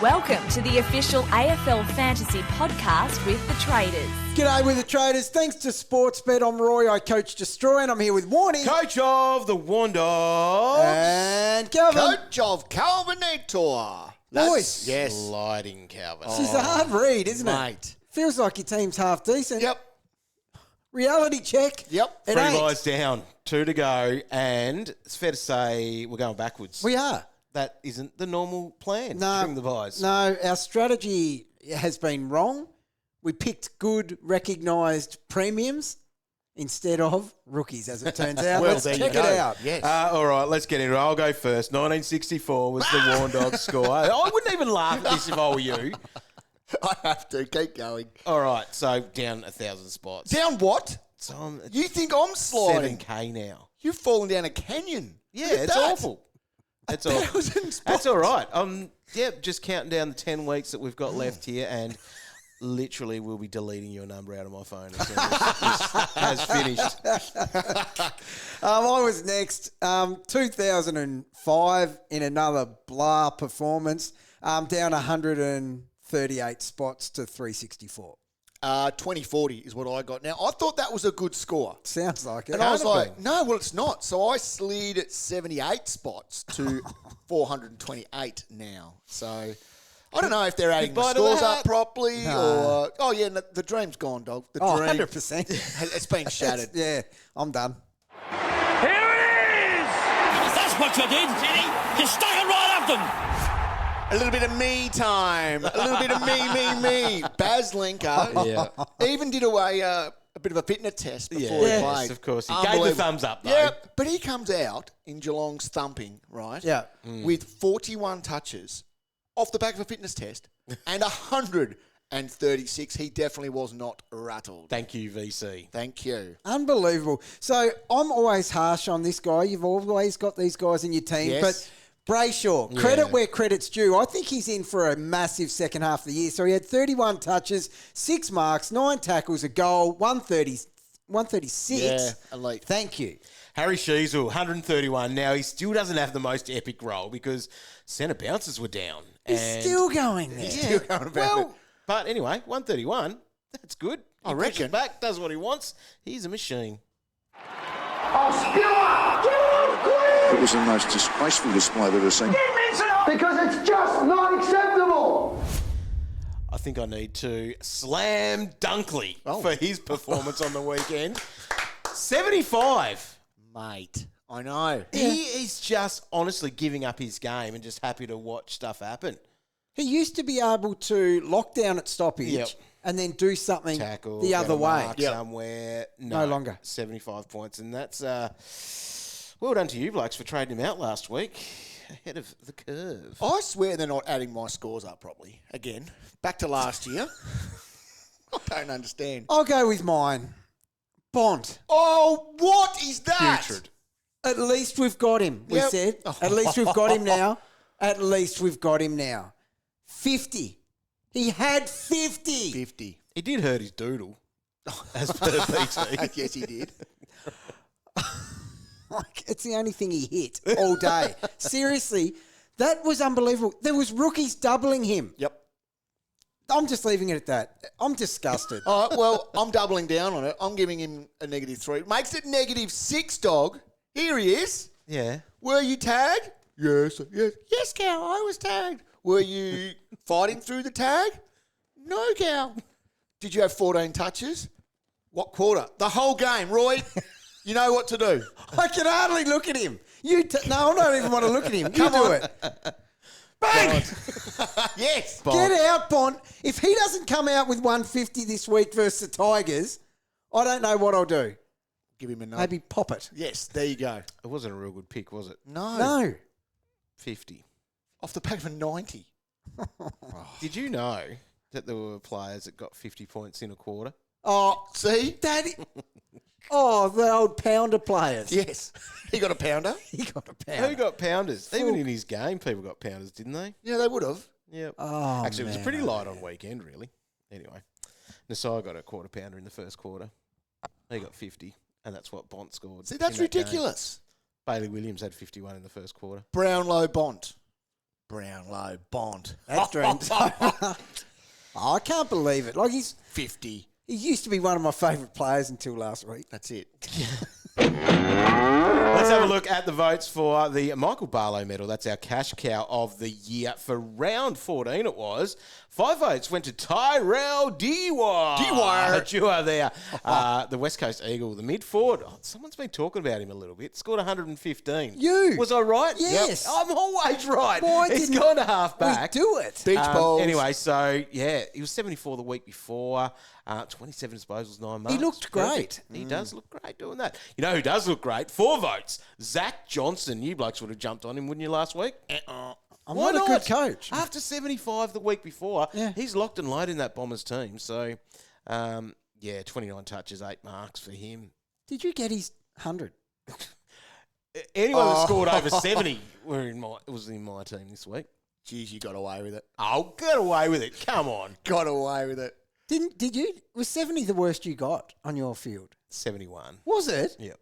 Welcome to the official AFL Fantasy podcast with the Traders. G'day with the Traders. Thanks to Sportsbet, I'm Roy. I coach Destroy, and I'm here with Warnie. Coach of the Wandogs. And Calvin. Coach of Calvinator. Boys. Yes. Sliding Calvin. This is a hard read, isn't it? Mate. Feels like your team's half decent. Yep. Reality check. Yep. It 3 ain't. buys down, 2 to go, and it's fair to say we're going backwards. We are. That isn't the normal plan. No. Trim the buys. No, our strategy has been wrong. We picked good, recognised premiums instead of rookies, as it turns out. Well, Let's there you check it go. out. Yes. All right, let's get into it. I'll go first. 1964 was the Wandogs score. I wouldn't even laugh at this if I were you. I have to. Keep going. All right, so down 1,000 spots. Down what? So I'm at You think I'm sliding? 7K now. You've fallen down a canyon. Yeah, Look at it's that. awful. That's awful. 1,000 spots. That's all right. Just counting down the 10 weeks that we've got left here, and literally we'll be deleting your number out of my phone as soon as this has finished. I was next. 2005 in another blah performance. Down 138 spots to 364. 2040 is what I got. Now, I thought that was a good score. Sounds like it. And I was Can't have like, no, well, it's not. So I slid at 78 spots to 428 now. So I don't know if they're adding the Goodbye to scores the up hat. properly or... Oh, yeah, no, the dream's gone, dog. The Oh, dream. 100%. It's been shattered. Yeah, I'm done. Here it is! That's what you did, Ginny. You stuck it right up them. A little bit of me time. A little bit of me. Baz Linker even did away a bit of a fitness test before he Yes, played. of course. He gave the Unbelievable. thumbs up, though. Yeah, but he comes out in Geelong's thumping, right? Yeah. With 41 touches off the back of a fitness test and 136. He definitely was not rattled. Thank you, VC. Thank you. Unbelievable. So I'm always harsh on this guy. You've always got these guys in your team. Yes. But Brayshaw, credit where credit's due. I think he's in for a massive second half of the year. So he had 31 touches, 6 marks, 9 tackles, a goal, 136. Yeah, elite. Thank you. Harry Sheasel, 131. Now, he still doesn't have the most epic role because centre bounces were down. He's still going there. Still going about it. But anyway, 131. That's good. I He pushes reckon. back, does what he wants. He's a machine. It was the most disgraceful display I've ever seen. Because it's just not acceptable. I think I need to slam Dunkley for his performance on the weekend. 75. Mate, I know. He is just honestly giving up his game and just happy to watch stuff happen. He used to be able to lock down at stoppage Yep. and then do something Tackle, the get other a way. mark somewhere. No longer. 75 points. And that's well done to you blokes for trading him out last week. Ahead of the curve. I swear they're not adding my scores up properly. Again, back to last year. I don't understand. I'll go with mine. Bont. Oh, what is that? Putrid. At least we've got him, we Yep. said. At least we've got him now. At least we've got him now. 50. He had 50. 50. He did hurt his doodle, as per PT. Yes, he did. Like, it's the only thing he hit all day. Seriously, that was unbelievable. There was rookies doubling him. Yep. I'm just leaving it at that. I'm disgusted. All right, well, I'm doubling down on it. I'm giving him a -3. Makes it -6, dog. Here he is. Yeah. Were you tagged? Yes. Yes, Cal, I was tagged. Were you fighting through the tag? No, Cal. Did you have 14 touches? What quarter? The whole game, Roy. You know what to do. I can hardly look at him. No, I don't even want to look at him. Come you do on. it. Bang! Yes. Get out, Bont. If he doesn't come out with 150 this week versus the Tigers, I don't know what I'll do. Give him a nod. Maybe pop it. Yes, there you go. It wasn't a real good pick, was it? No. 50. Off the back of a 90. Did you know that there were players that got 50 points in a quarter? Oh, see? The old pounder players. Yes. He got a pounder. He got a pounder. Who got pounders? Even in his game, people got pounders, didn't they? Yeah, they would have. Yep. Oh, Actually, it was a man, pretty oh, light man. on weekend, really. Anyway, Nasai got a quarter pounder in the first quarter. He got 50, and that's what Bont scored. See, that's in that game. ridiculous. Bailey Williams had 51 in the first quarter. Brownlow Bont. Brownlow, Bond. That's dream time. I can't believe it. Like, he's 50. he used to be one of my favourite players until last week. That's it. Let's have a look at the votes for the Michael Barlow medal. That's our cash cow of the year. For round 14 it was. 5 votes went to Tyrell Dewar. Dewar. Dewar there. The West Coast Eagle, the mid-forward. Oh, someone's been talking about him a little bit. Scored 115. You. Was I right? Yes. Yep. I'm always right. Why He's didn't gone to half back. We do it. Beach balls. Anyway, so, yeah, he was 74 the week before. 27 disposals, 9 marks. He looked great. He does look great doing that. You know who does look great? 4 votes. Zach Johnson. You blokes would have jumped on him, wouldn't you, last week? I'm Why not a good coach. After 75 the week before, Yeah. he's locked and loaded in that Bombers team. So, 29 touches, 8 marks for him. Did you get his 100? Anyone that scored over 70 was in my team this week. Jeez, you got away with it. Oh, get away with it. Come on. Got away with it. Did you? Was 70 the worst you got on your field? 71. Was it? Yeah.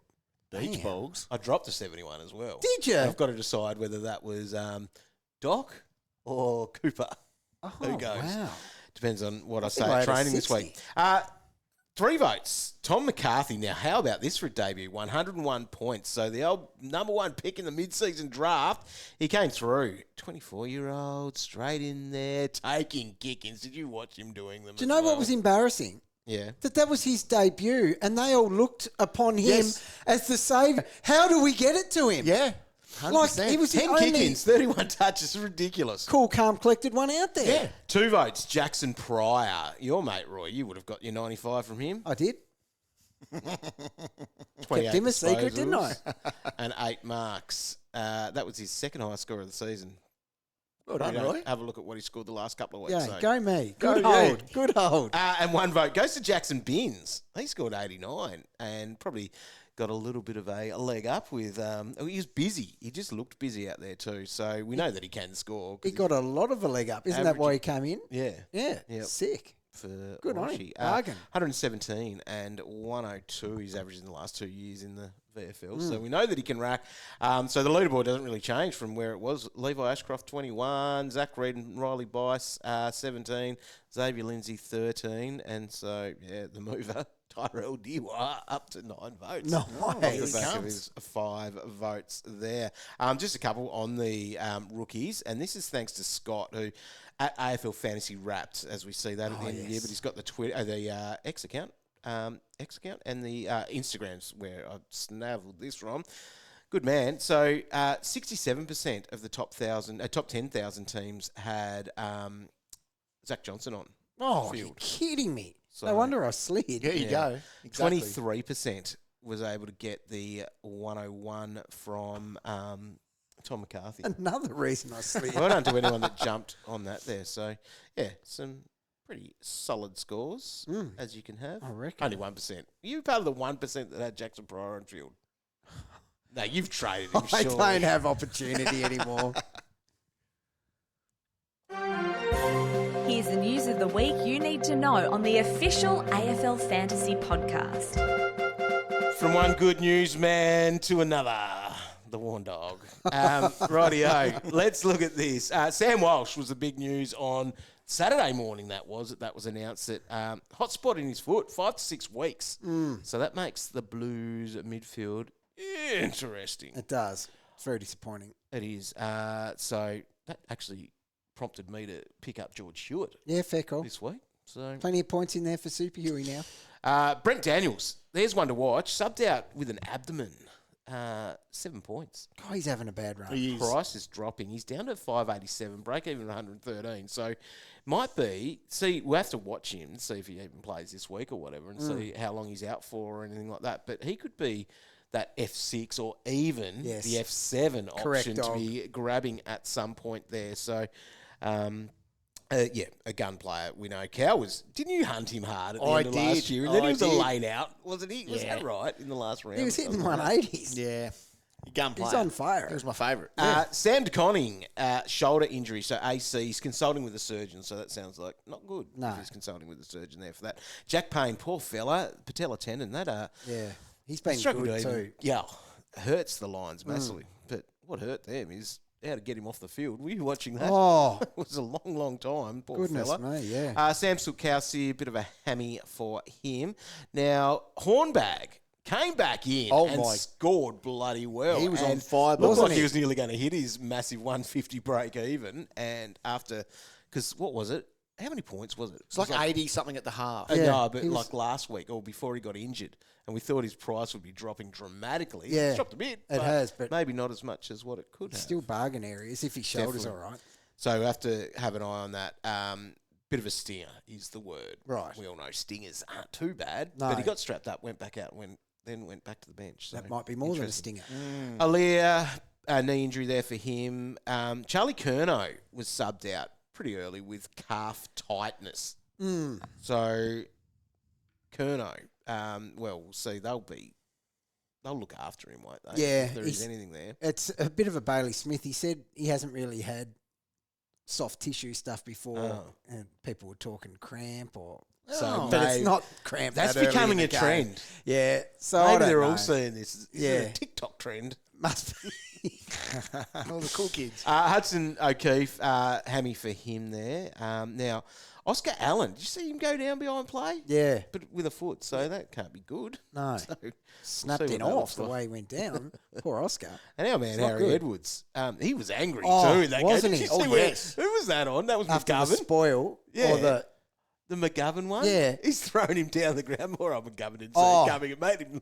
Beach Damn. balls. I dropped to 71 as well. Did you? I've got to decide whether that was Doc or Cooper. Oh, Who goes? wow. Depends on what I think I say had at a training this 60. week. 3 votes. Tom McCarthy. Now, how about this for a debut? 101 points. So the old number 1 pick in the mid-season draft, he came through. 24-year-old, straight in there, taking kickings. Did you watch him doing them? Do you know what was embarrassing? Yeah. That was his debut, and they all looked upon him Yes. as the saviour. How do we get it to him? Yeah. 100%. Like, he was the 10 only kick-ins, 31 touches. Ridiculous. cool, calm, collected one out there. Yeah. 2 votes. Jackson Pryor. Your mate, Roy, you would have got your 95 from him. I did. 28 Kept him a secret, didn't I? disposals and 8 marks. That was his second highest score of the season. Well done, We don't Roy. Have a look at what he scored the last couple of weeks. Yeah, so. go me. Go Good you. hold. Good hold. And 1 vote goes to Jackson Binns. He scored 89 and probably got a little bit of a leg up with. He was busy. He just looked busy out there too. So we know that he can score. 'cause He got a lot of a leg up. Isn't that why he came in? Yeah. Yeah. Yep. Sick. For Good on him. Walshy. Bargain. 117 and 102 he's averaged in the last 2 years in the VFL. Hmm. So we know that he can rack. So the leaderboard doesn't really change from where it was. Levi Ashcroft, 21. Zach Reid and Riley Bice, 17. Xavier Lindsay, 13. And so, yeah, the mover, Tyrell Dewar, up to 9 votes. Nice. Off the Here he back of comes. his 5 votes there. Just a couple on the rookies. And this is thanks to Scott, who at AFL Fantasy Wrapped, as we see that at the end of the year, but he's got the Twitter, the X account, and the Instagrams where I snaveled this from. Good man. So 67% of the top 10,000 teams had Zach Johnson on. Oh, field. you're kidding me. So- No wonder I slid. There you go. Exactly. 23% was able to get the 101 from Tom McCarthy. Another reason I slid. Well done to anyone that jumped on that there. So, yeah, some pretty solid scores, as you can have. I reckon. Only 1%. You part of the 1% that had Jackson Pryor on field. No, you've traded him, I surely. don't have opportunity anymore. Here's the news of the week you need to know on the official AFL Fantasy podcast. From one good news man to another. The Warn Dog. Rightio, let's look at this. Sam Walsh was the big news on Saturday morning. That was announced that hot spot in his foot, 5 to 6 weeks. So that makes the Blues midfield interesting. It does. It's very disappointing. It is. So that actually prompted me to pick up George Hewitt Yeah, fair call. this week. So Plenty of points in there for Super Huey now. Brent Daniels, there's one to watch. Subbed out with an abdomen. 7 points. Oh, he's having a bad run. He is. Price is dropping. He's down to 587, break even 113. So might be, we'll have to watch him, see if he even plays this week or whatever, and see how long he's out for or anything like that. But he could be that F6 or even Yes. the F7 Correct, option dog. to be grabbing at some point there. So, a gun player. We know Cow didn't you hunt him hard at the end of last year? And then he was a lane out, wasn't he? Was that right in the last round? He was or hitting something? 180s. Yeah. Gunplay. He's on fire. He was my favourite. Sam DeConning, shoulder injury, so AC. He's consulting with a surgeon, so that sounds like not good. No. If he's consulting with a surgeon there for that. Jack Payne, poor fella, patella tendon. That Yeah. He's been struggled good to too. even, yeah, hurts the Lions massively. But what hurt them is how to get him off the field. Were you watching that? Oh. It was a long, long time. Poor Goodness fella. me, yeah. Sam Sulkowski, a bit of a hammy for him. Now, Hornbag came back in and scored bloody well. He was on and fire, looked wasn't like he? he was nearly going to hit his massive 150 break even. And after, because what was it? How many points was it? It's like 80 something at the half. Yeah, No, but he was- like last week or before he got injured, and we thought his price would be dropping dramatically. Yeah, It's dropped a bit. it has, but maybe not as much as what it could have. Still bargain areas if his shoulder's Definitely. all right. So we have to have an eye on that. Bit of a stinger is the word. Right. We all know stingers aren't too bad, No. but he got strapped up, went back out, then went back to the bench. So That might be more than a interesting. stinger. Aaliyah, a knee injury there for him. Charlie Curnow was subbed out pretty early with calf tightness. So Curnow, we'll see. They'll look after him, won't they? Yeah, if there is he's- anything there. It's a bit of a Bailey Smith. He said he hasn't really had soft tissue stuff before, Oh. and people were talking cramp or. So but it's maybe- not cramp. That's that early becoming in a the game. trend. Yeah, so I Maybe don't they're know. all seeing this. Is Yeah. it a TikTok trend? Must be. All the cool kids. Hudson O'Keefe, hammy for him there. Now, Oscar Allen, did you see him go down behind play? Yeah, But with a foot, so that can't be good. no, So, snapped see it what that off looks the like. way he went down. Poor Oscar. And our man It's not Harry good. Edwards, he was angry Oh, too in that wasn't game. he? Did you see Oh, where- yes. Who was that on? That was After the McGovern. spoil, Yeah. or the The McGovern one? Yeah. He's thrown him down the ground. More of McGovern didn't see Oh. it coming. It made him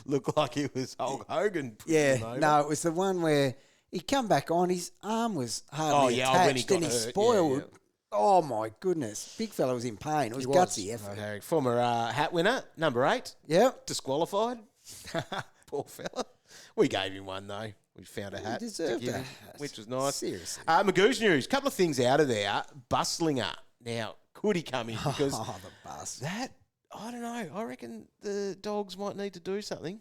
look like he was Hulk Hogan. putting him yeah, over. no, it was the one where he come back on. His arm was hardly Oh, yeah, when he attached, got and he hurt, spoiled. yeah. Oh my goodness, big fella was in pain. It was gutsy effort. Okay, former hat winner, number 8, Yep. disqualified. Poor fella. We gave him one though. We found a hat, to deserved give a him, hat. which was nice. Seriously. Magoo's news. Couple of things out of there. Bustlinger. Now, could he come in? Because Oh, the bus. that, I don't know. I reckon the Dogs might need to do something.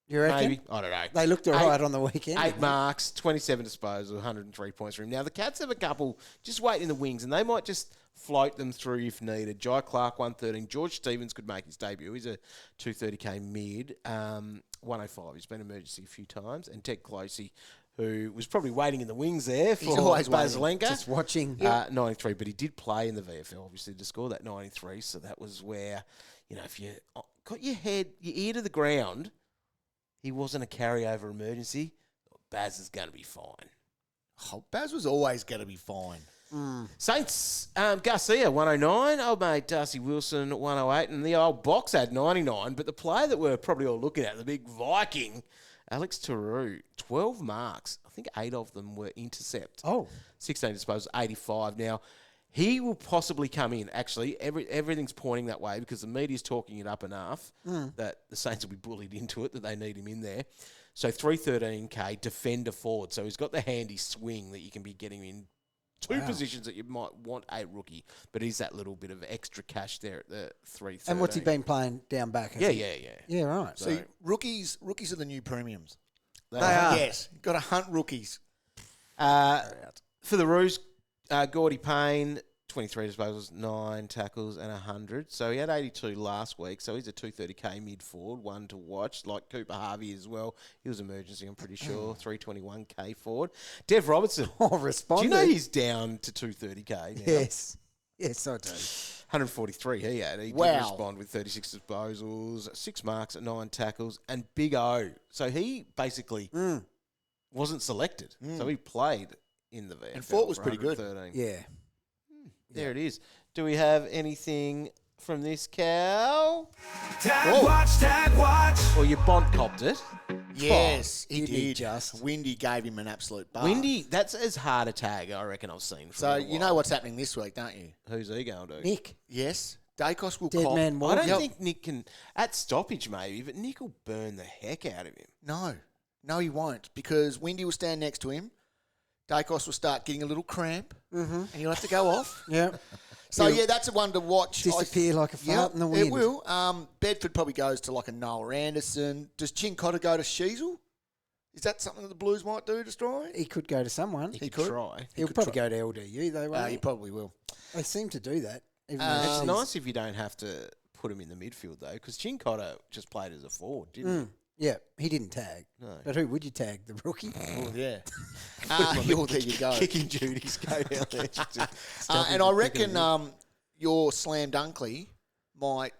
You reckon? Maybe. I don't know. They looked all right on the weekend. 8 didn't they? marks, 27 disposals, 103 points for him. Now, the Cats have a couple just waiting in the wings, and they might just float them through if needed. Jai Clark, 113. George Stevens could make his debut. He's a 230k mid. 105. He's been emergency a few times. And Ted Closey, who was probably waiting in the wings there for always waiting. Basilenka. Just watching. 93, but he did play in the VFL, obviously, to score that 93. So that was where, if you got your ear to the ground, he wasn't a carryover emergency, Baz is going to be fine. Oh, Baz was always going to be fine. Saints, Garcia, 109. Old mate Darcy Wilson, 108. And the old box had 99. But the player that we're probably all looking at, the big Viking, Alex Tarou, 12 marks. I think 8 of them were intercept. Oh. 16 disposals, 85. Now, he will possibly come in. Actually, everything's pointing that way because the media's talking it up enough that the Saints will be bullied into it, that they need him in there. So 313k, defender forward. So he's got the handy swing that you can be getting in two positions that you might want a rookie, but he's that little bit of extra cash there at the 313. And what's he been playing down back? has Yeah, he? yeah. Yeah, right. See, rookies are the new premiums. They are. Yes, got to hunt rookies. For the Roos, Gordy Payne, 23 disposals, 9 tackles and 100. So he had 82 last week. So he's a 230k mid forward, one to watch. Like Cooper Harvey as well. He was emergency, I'm pretty sure. 321k forward. Dev Robertson. Oh, Do responded. you know he's down to 230k now? Yes. Yes, I do. 143 he had. He did Wow. respond with 36 disposals, 6 marks, 9 tackles, and Big O. So he basically wasn't selected. So he played in the VFL. And Fort was for pretty good. 113. Yeah. There it is. Do we have anything from this cow? Tag watch. Or your Bont copped it? Yes, he didn't he did. just? Windy gave him an absolute bar. Windy, that's as hard a tag I reckon I've seen. So you know what's happening this week, don't you? Who's he going to? Nick. Yes, Dacos will Dead cop. man I walking. don't think Nick can, at stoppage maybe, but Nick will burn the heck out of him. No, he won't, because Windy will stand next to him. Dacos will start getting a little cramp, and he'll have to go off. Yeah. So, yeah, that's a one to watch. Disappear like a fart in the wind. It will. Bedford probably goes to like a Noah Anderson. Does Chincotta go to Sheasel? Is that something that the Blues might do to Destroy? He could go to someone. He could. Try. He'll probably go to LDU, though, won't He he? probably will. They seem to do that. Even though It's he's- nice if you don't have to put him in the midfield, though, because Chincotta just played as a forward, didn't he? Yeah, he didn't tag. No. But who would you tag? The rookie? Oh, yeah. There you go. Kicking duties go down there. And I reckon your Slam Dunkley might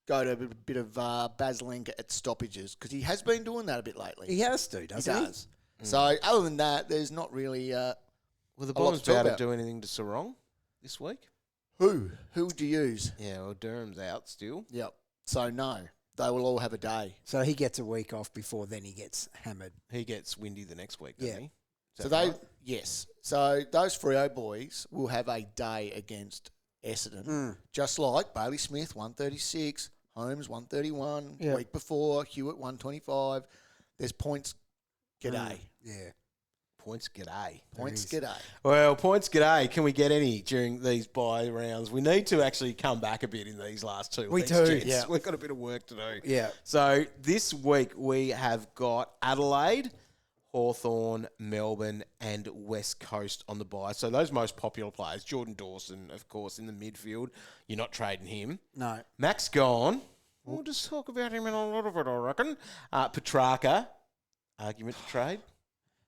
go to a bit of Baslenka at stoppages because he has been doing that a bit lately. He has to, doesn't he? He does. So other than that, there's not really Will the a lot Bombs to talk about to about. do anything to Sarong this week? Who would you use? Yeah, well, Durham's out still. Yep. So no, they will all have a day. So he gets a week off before then he gets hammered. He gets Windy the next week, doesn't Yeah. he? Is So that they right? yes. So those Freo boys will have a day against Essendon, just like Bailey Smith 136, Holmes 131, Yep. week before Hewitt 125. There's points. G'day. Yeah. Points g'day. Points. G'day. Well, points g'day. Can we get any during these bye rounds? We need to actually come back a bit in these last 2 We weeks. do, gents. yeah. We've got a bit of work to do. Yeah. So this week we have got Adelaide, Hawthorn, Melbourne, and West Coast on the bye. So those most popular players, Jordan Dawson, of course, in the midfield. You're not trading him. No. Max Gawn. We'll just talk about him in a little bit, I reckon. Petrarca. Argument to trade.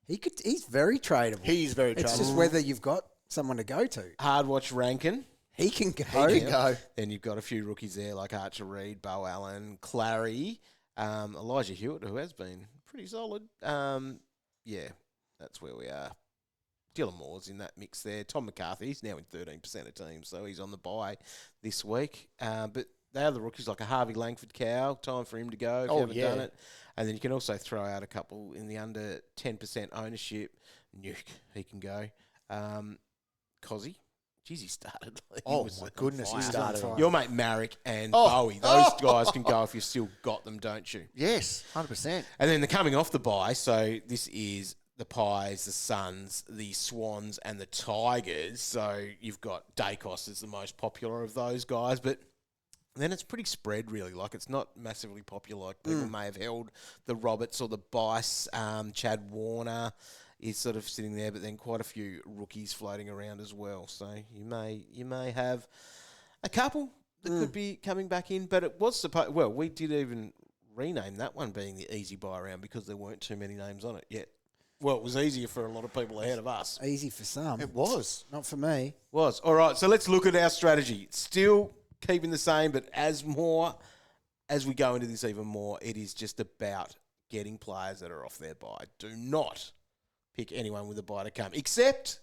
He's very tradable. He's very It's tradable. just whether you've got someone to go to. Hardwatch Rankin. He can go. He can go. Then you've got a few rookies there like Archer Reid, Bo Allen, Clary, Elijah Hewitt, who has been pretty solid. Yeah, that's where we are. Dylan Moore's in that mix there. Tom McCarthy, he's now in 13% of teams, so he's on the bye this week. But they are the rookies like a Harvey Langford Cow. Time for him to go if you haven't done it. And then you can also throw out a couple in the under 10% ownership. Nuke, he can go. Cozzy. Jeez, he started. He Oh, was my on goodness, he fire. started. fire. Your mate Marek and Oh. Bowie. Those guys can go if you've still got them, don't you? Yes, 100%. And then they're coming off the bye, so this is the Pies, the Suns, the Swans, and the Tigers. So you've got Dacos as the most popular of those guys, but then it's pretty spread, really. Like, it's not massively popular. Like, people may have held the Roberts or the Bice. Chad Warner is sort of sitting there, but then quite a few rookies floating around as well. So you may have a couple that could be coming back in, but it was supposed. Well, we did even rename that one being the easy buy round because there weren't too many names on it yet. Well, it was easier for a lot of people ahead of us. Easy for some. It was. Not for me. Was. All right, so let's look at our strategy. Still keeping the same, but as we go into this even more, it is just about getting players that are off their bye. Do not pick anyone with a bye to come, except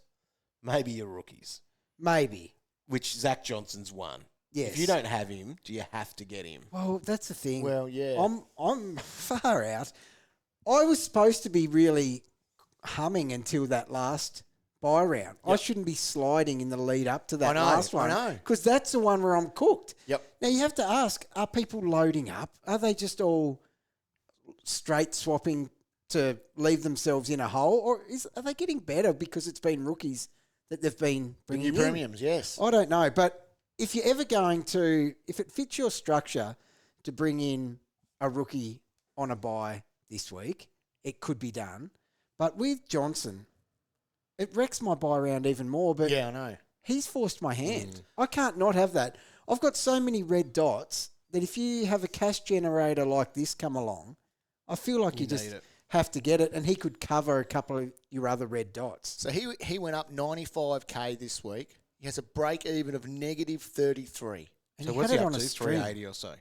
maybe your rookies, Maybe. which Zach Johnson's one. Yes. If you don't have him, do you have to get him? Well, that's the thing. Well, yeah. I'm far out. I was supposed to be really humming until that last buy round. I shouldn't be sliding in the lead up to that last one. I know. Because that's the one where I'm cooked. Yep. Now, you have to ask, are people loading up? Are they just all straight swapping to leave themselves in a hole? Or are they getting better because it's been rookies that they've been bringing New in? premiums, yes. I don't know. But if you're ever going to, if it fits your structure to bring in a rookie on a buy this week, it could be done. But with Johnson, it wrecks my buy round even more. But Yeah, I know. he's forced my hand. I can't not have that. I've got so many red dots that if you have a cash generator like this come along, I feel like you just need it. have to get it, and he could cover a couple of your other red dots. So he went up 95K this week. He has a break even of negative 33. And So he what's had he it up on to? a string. 380 or so.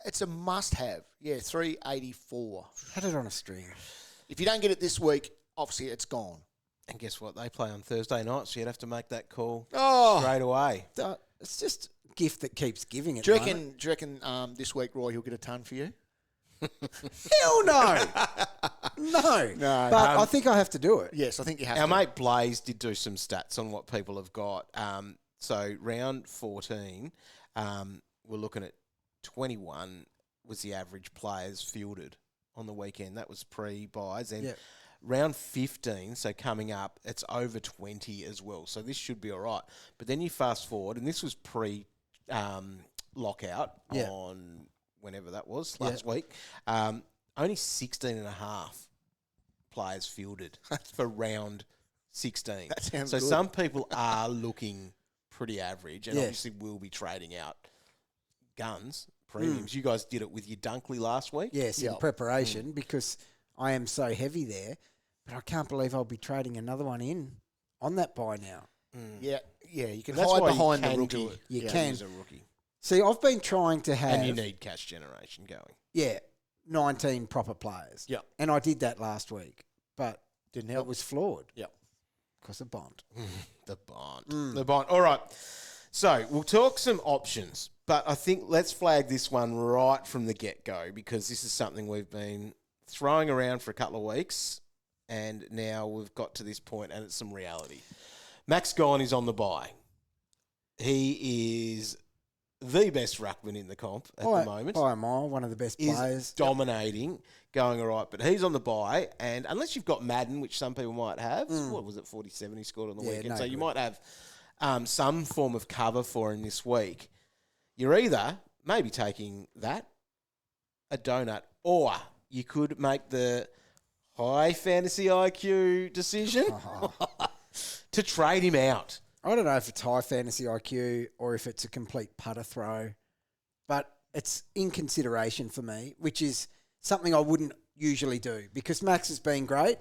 It's a must have. Yeah, 384. Had it on a string. If you don't get it this week, obviously it's gone. And guess what? They play on Thursday night, so you'd have to make that call Oh, straight away. It's just a gift that keeps giving it. do you reckon this week, Roy, he'll get a ton for you? Hell no. No. But I think I have to do it. Yes, I think you have Our to. mate Blaze did do some stats on what people have got. So round 14, we're looking at 21 was the average players fielded on the weekend. That was pre-buys. And round 15, so coming up, it's over 20 as well. So this should be all right. But then you fast forward, and this was pre-lockout on whenever that was, last week. Only 16 and a half players fielded for round 16. That sounds so good. some people are looking pretty average and obviously will be trading out guns premiums. You guys did it with your Dunkley last week. Yes, in preparation because I am so heavy there. But I can't believe I'll be trading another one in on that buy now. Yeah, you can That's hide why you behind the can rookie. do it. You Yeah, can. use a rookie. See, I've been trying to have... And you need cash generation going. 19 proper players. Yep. And I did that last week. But Didn't help. it was flawed. Yep. Because of Bond. The Bond. The Bond. All right. So we'll talk some options, but I think let's flag this one right from the get-go because this is something we've been throwing around for a couple of weeks and now we've got to this point and it's some reality. Max Gawn is on the bye. He is the best ruckman in the comp at the moment. By a mile, one of the best Is players. dominating, going all right, but he's on the bye, and unless you've got Madden, which some people might have, Mm. what was it, 47 he scored on the Yeah, weekend, no so you good. might have some form of cover for him this week. You're either maybe taking that, a donut, or you could make the high fantasy IQ decision to trade him out. I don't know if it's high fantasy IQ or if it's a complete putter throw, but it's in consideration for me, which is something I wouldn't usually do because Max has been great,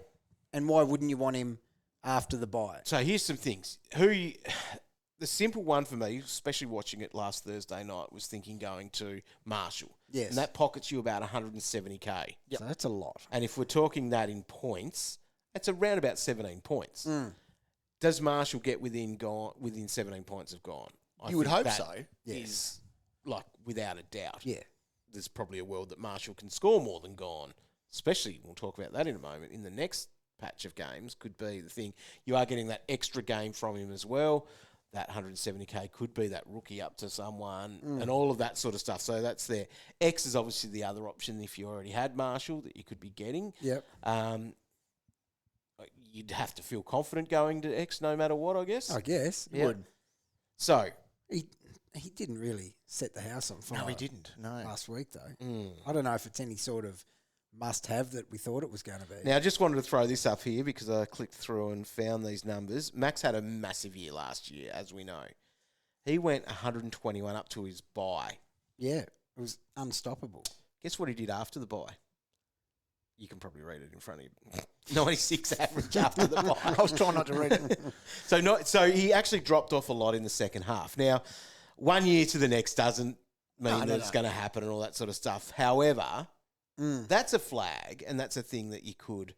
and why wouldn't you want him after the bye? So here's some things. The simple one for me, especially watching it last Thursday night, was thinking going to Marshall. Yes. And that pockets you about 170K. So that's a lot. And if we're talking that in points, it's around about 17 points. Mm. Does Marshall get within 17 points of Gawn? You would hope that so. is, like, without a doubt. Yeah. There's probably a world that Marshall can score more than Gawn, especially, we'll talk about that in a moment, in the next patch of games could be the thing. You are getting that extra game from him as well. That 170K could be that rookie up to someone and all of that sort of stuff. So that's there. X is obviously the other option if you already had Marshall that you could be getting. Yep. You'd have to feel confident going to X no matter what, I guess. I guess. Yeah. Would. So, He didn't really set the house on fire. No, he didn't. No. Last week, though. I don't know if it's any sort of must-have that we thought it was going to be. now I just wanted to throw this up here because I clicked through and found these numbers. Max had a massive year last year, as we know. He went 121 up to his bye. Yeah, it was unstoppable. Guess what he did after the bye? You can probably read it in front of you. 96 average after the bye. I was trying not to read it. So he actually dropped off a lot in the second half. Now, 1 year to the next doesn't mean that it's going to happen and all that sort of stuff. However, that's a flag and that's a thing that you could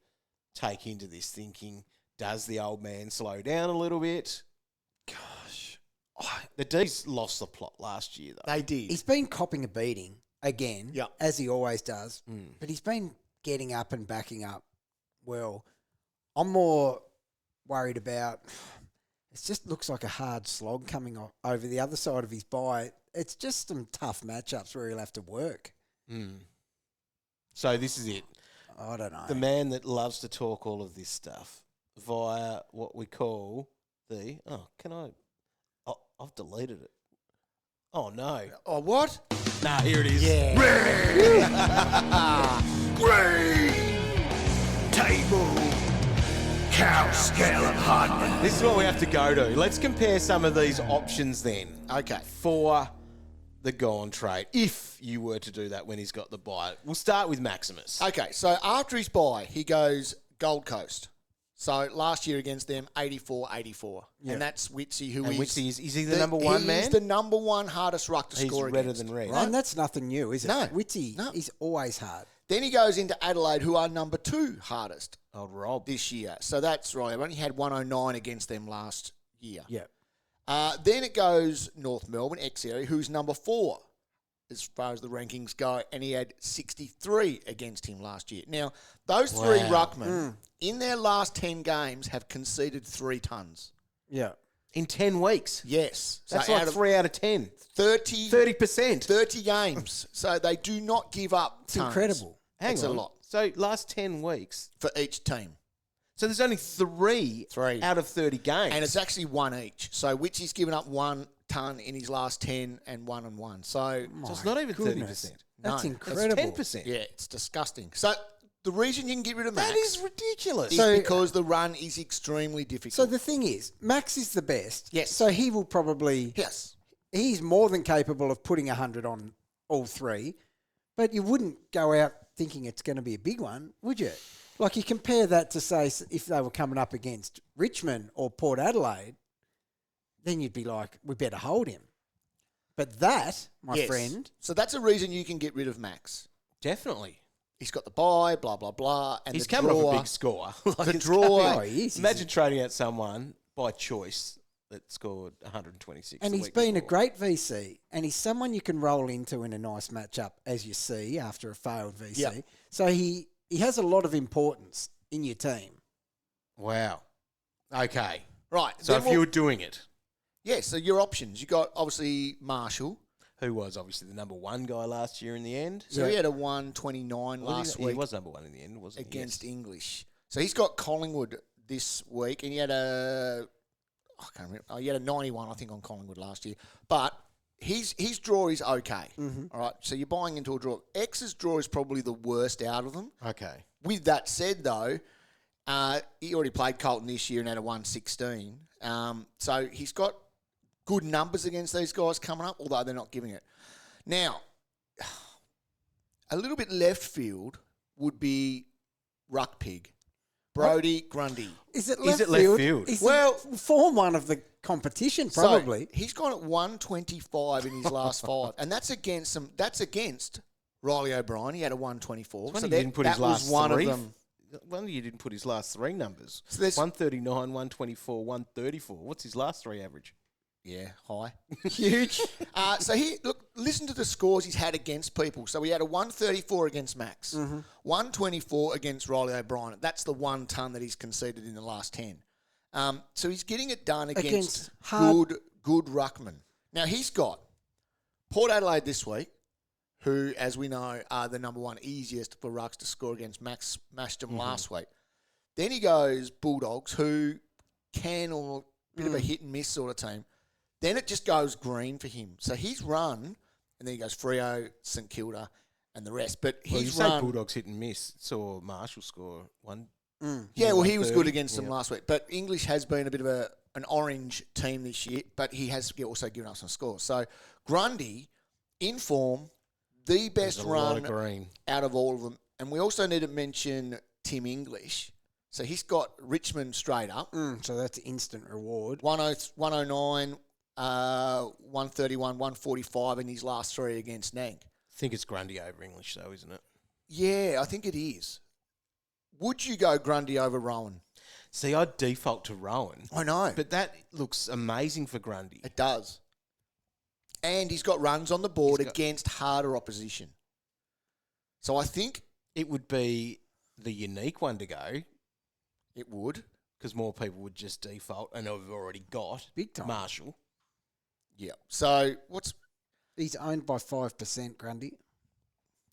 take into this thinking, does the old man slow down a little bit? Gosh. The D's lost the plot last year, though. They did. He's been copping a beating again, Yep. as he always does, but he's been getting up and backing up well. I'm more worried about, it just looks like a hard slog coming over the other side of his bye. It's just some tough matchups where he'll have to work. So this is it. I don't know. The man that loves to talk all of this stuff via what we call the... Oh, can I... Oh, I've deleted it. Oh, no. Oh, what? Nah, here it is. Yeah. Green table cow scale of hardness. This is what we have to go to. Let's compare some of these options then. Okay. For the Gawn trade, if you were to do that when he's got the bye. We'll start with Maximus. Okay, so after his bye, he goes Gold Coast. So last year against them, 84-84. Yeah. And that's Witsy, who And is... Witsy is he the number one man? He's the number one hardest ruck to He's score redder against. than red. And that's nothing new, is it? No. Witty is always hard. Then he goes into Adelaide, who are number two hardest Old Rob. this year. So that's right. I've only had 109 against them last year. Yeah. Then it goes North Melbourne, X-Area, who's number four as far as the rankings go, and he had 63 against him last year. Now, those three ruckmen, in their last 10 games, have conceded 3 tons. Yeah. In 10 weeks. Yes. That's so like out of 3 out of 10. 30% 30%. games. So they do not give up It's tons. incredible. Hang It's on. a lot So last 10 weeks. for each team. So there's only 3 out of 30 games. And it's actually 1 each. So Witchy's given up 1 ton in his last 10 and 1 and 1. So So it's not even goodness. 30%. That's No, incredible. It's 10%. yeah, it's disgusting. So the reason you can get rid of Max That is ridiculous. is because the run is extremely difficult. So the thing is, Max is the best. Yes. So he will probably... yes. He's more than capable of putting 100 on all three, but you wouldn't go out thinking it's going to be a big one, would you? Like you compare that to, say, if they were coming up against Richmond or Port Adelaide, then you'd be like, we better hold him. But that, my friend... So that's a reason you can get rid of Max. Definitely. He's got the bye, blah, blah, blah. And He's the coming draw, off a big score. The draw... Oh, he is. Imagine trading out someone by choice that scored 126. And the he's week been a before. great VC, and he's someone you can roll into in a nice matchup, as you see, after a failed VC. Yep. So he has a lot of importance in your team. Wow. Okay. Right. So then if you were doing it, Yeah, so your options. You got, obviously, Marshall. who was obviously the number one guy last year in the end. So he had a 129 last He week was number one in the end, wasn't he? against Yes. English. So he's got Collingwood this week, and he had a... I can't remember. Oh, he had a 91, I think, on Collingwood last year. But his draw is okay. All right, so you're buying into a draw. X's draw is probably the worst out of them. Okay. With that said, though, he already played Carlton this year and had a 116. So he's got good numbers against these guys coming up, although they're not giving it. Now, a little bit left field would be Ruck Pig. Brody Grundy. Is it Is left it left field? field? He's Well- Form 1 of the competition, probably. So he's gone at 125 in his last five, and that's against some. That's against Riley O'Brien. He had a 124. Wonder So you that, didn't put that his last was one three. of them. Wonder you didn't put his last three numbers. So there's 139, 124, 134. What's his last three average? yeah, high. Huge. So listen to the scores he's had against people. So he had a 134 against Max, 124 against Riley O'Brien. That's the 1 ton that he's conceded in the last 10. So he's getting it done against hard- good ruckman. Now he's got Port Adelaide this week, who, as we know, are the number one easiest for rucks to score against. Max smashed them last week. Then he goes Bulldogs, who can or bit of a hit and miss sort of team. Then it just goes green for him. So he's run, and then he goes Freo, St Kilda, and the rest. But Well, you he's say run. Bulldogs hit and miss. Saw Marshall score one. Yeah, well, he was 130. good against them last week. But English has been a bit of an orange team this year, but he has also given up some scores. So Grundy, in form, the best There's a lot of run green. out of all of them. And we also need to mention Tim English. So he's got Richmond straight up. So that's instant reward. 109, 131, 145 in his last three against Nang. I think it's Grundy over English, though, isn't it? Yeah, I think it is. Would you go Grundy over Rowan? See, I'd default to Rowan. I know. But that looks amazing for Grundy. It does. And he's got runs on the board He's got- against harder opposition. So I think It would be the unique one to go it would. because more people would just default and have already got Big time. Marshall. Yeah. So what's... He's owned by 5%, Grundy.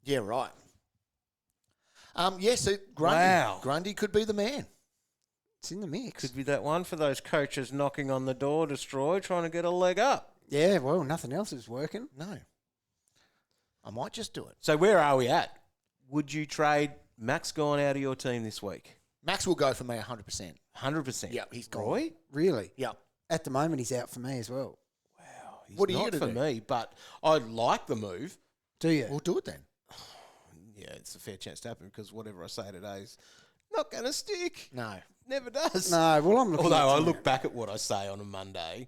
Yeah, right. So Grundy. Wow. Grundy could be the man. It's in the mix. Could be that one for those coaches knocking on the door, destroy, trying to get a leg up. Yeah, well, nothing else is working. No. I might just do it. So where are we at? Would you trade Max Gawn out of your team this week? Max will go for me 100%. 100%. Yeah, he's gone. Roy? Really? Yeah. At the moment, he's out for me as well. Wow. He's What are you not gonna for do? me, but I like the move. Do you? We'll do it then. Yeah, it's a fair chance to happen because whatever I say today is not going to stick. No. Never does. No, well, I'm looking Although at I it look back at what I say on a Monday,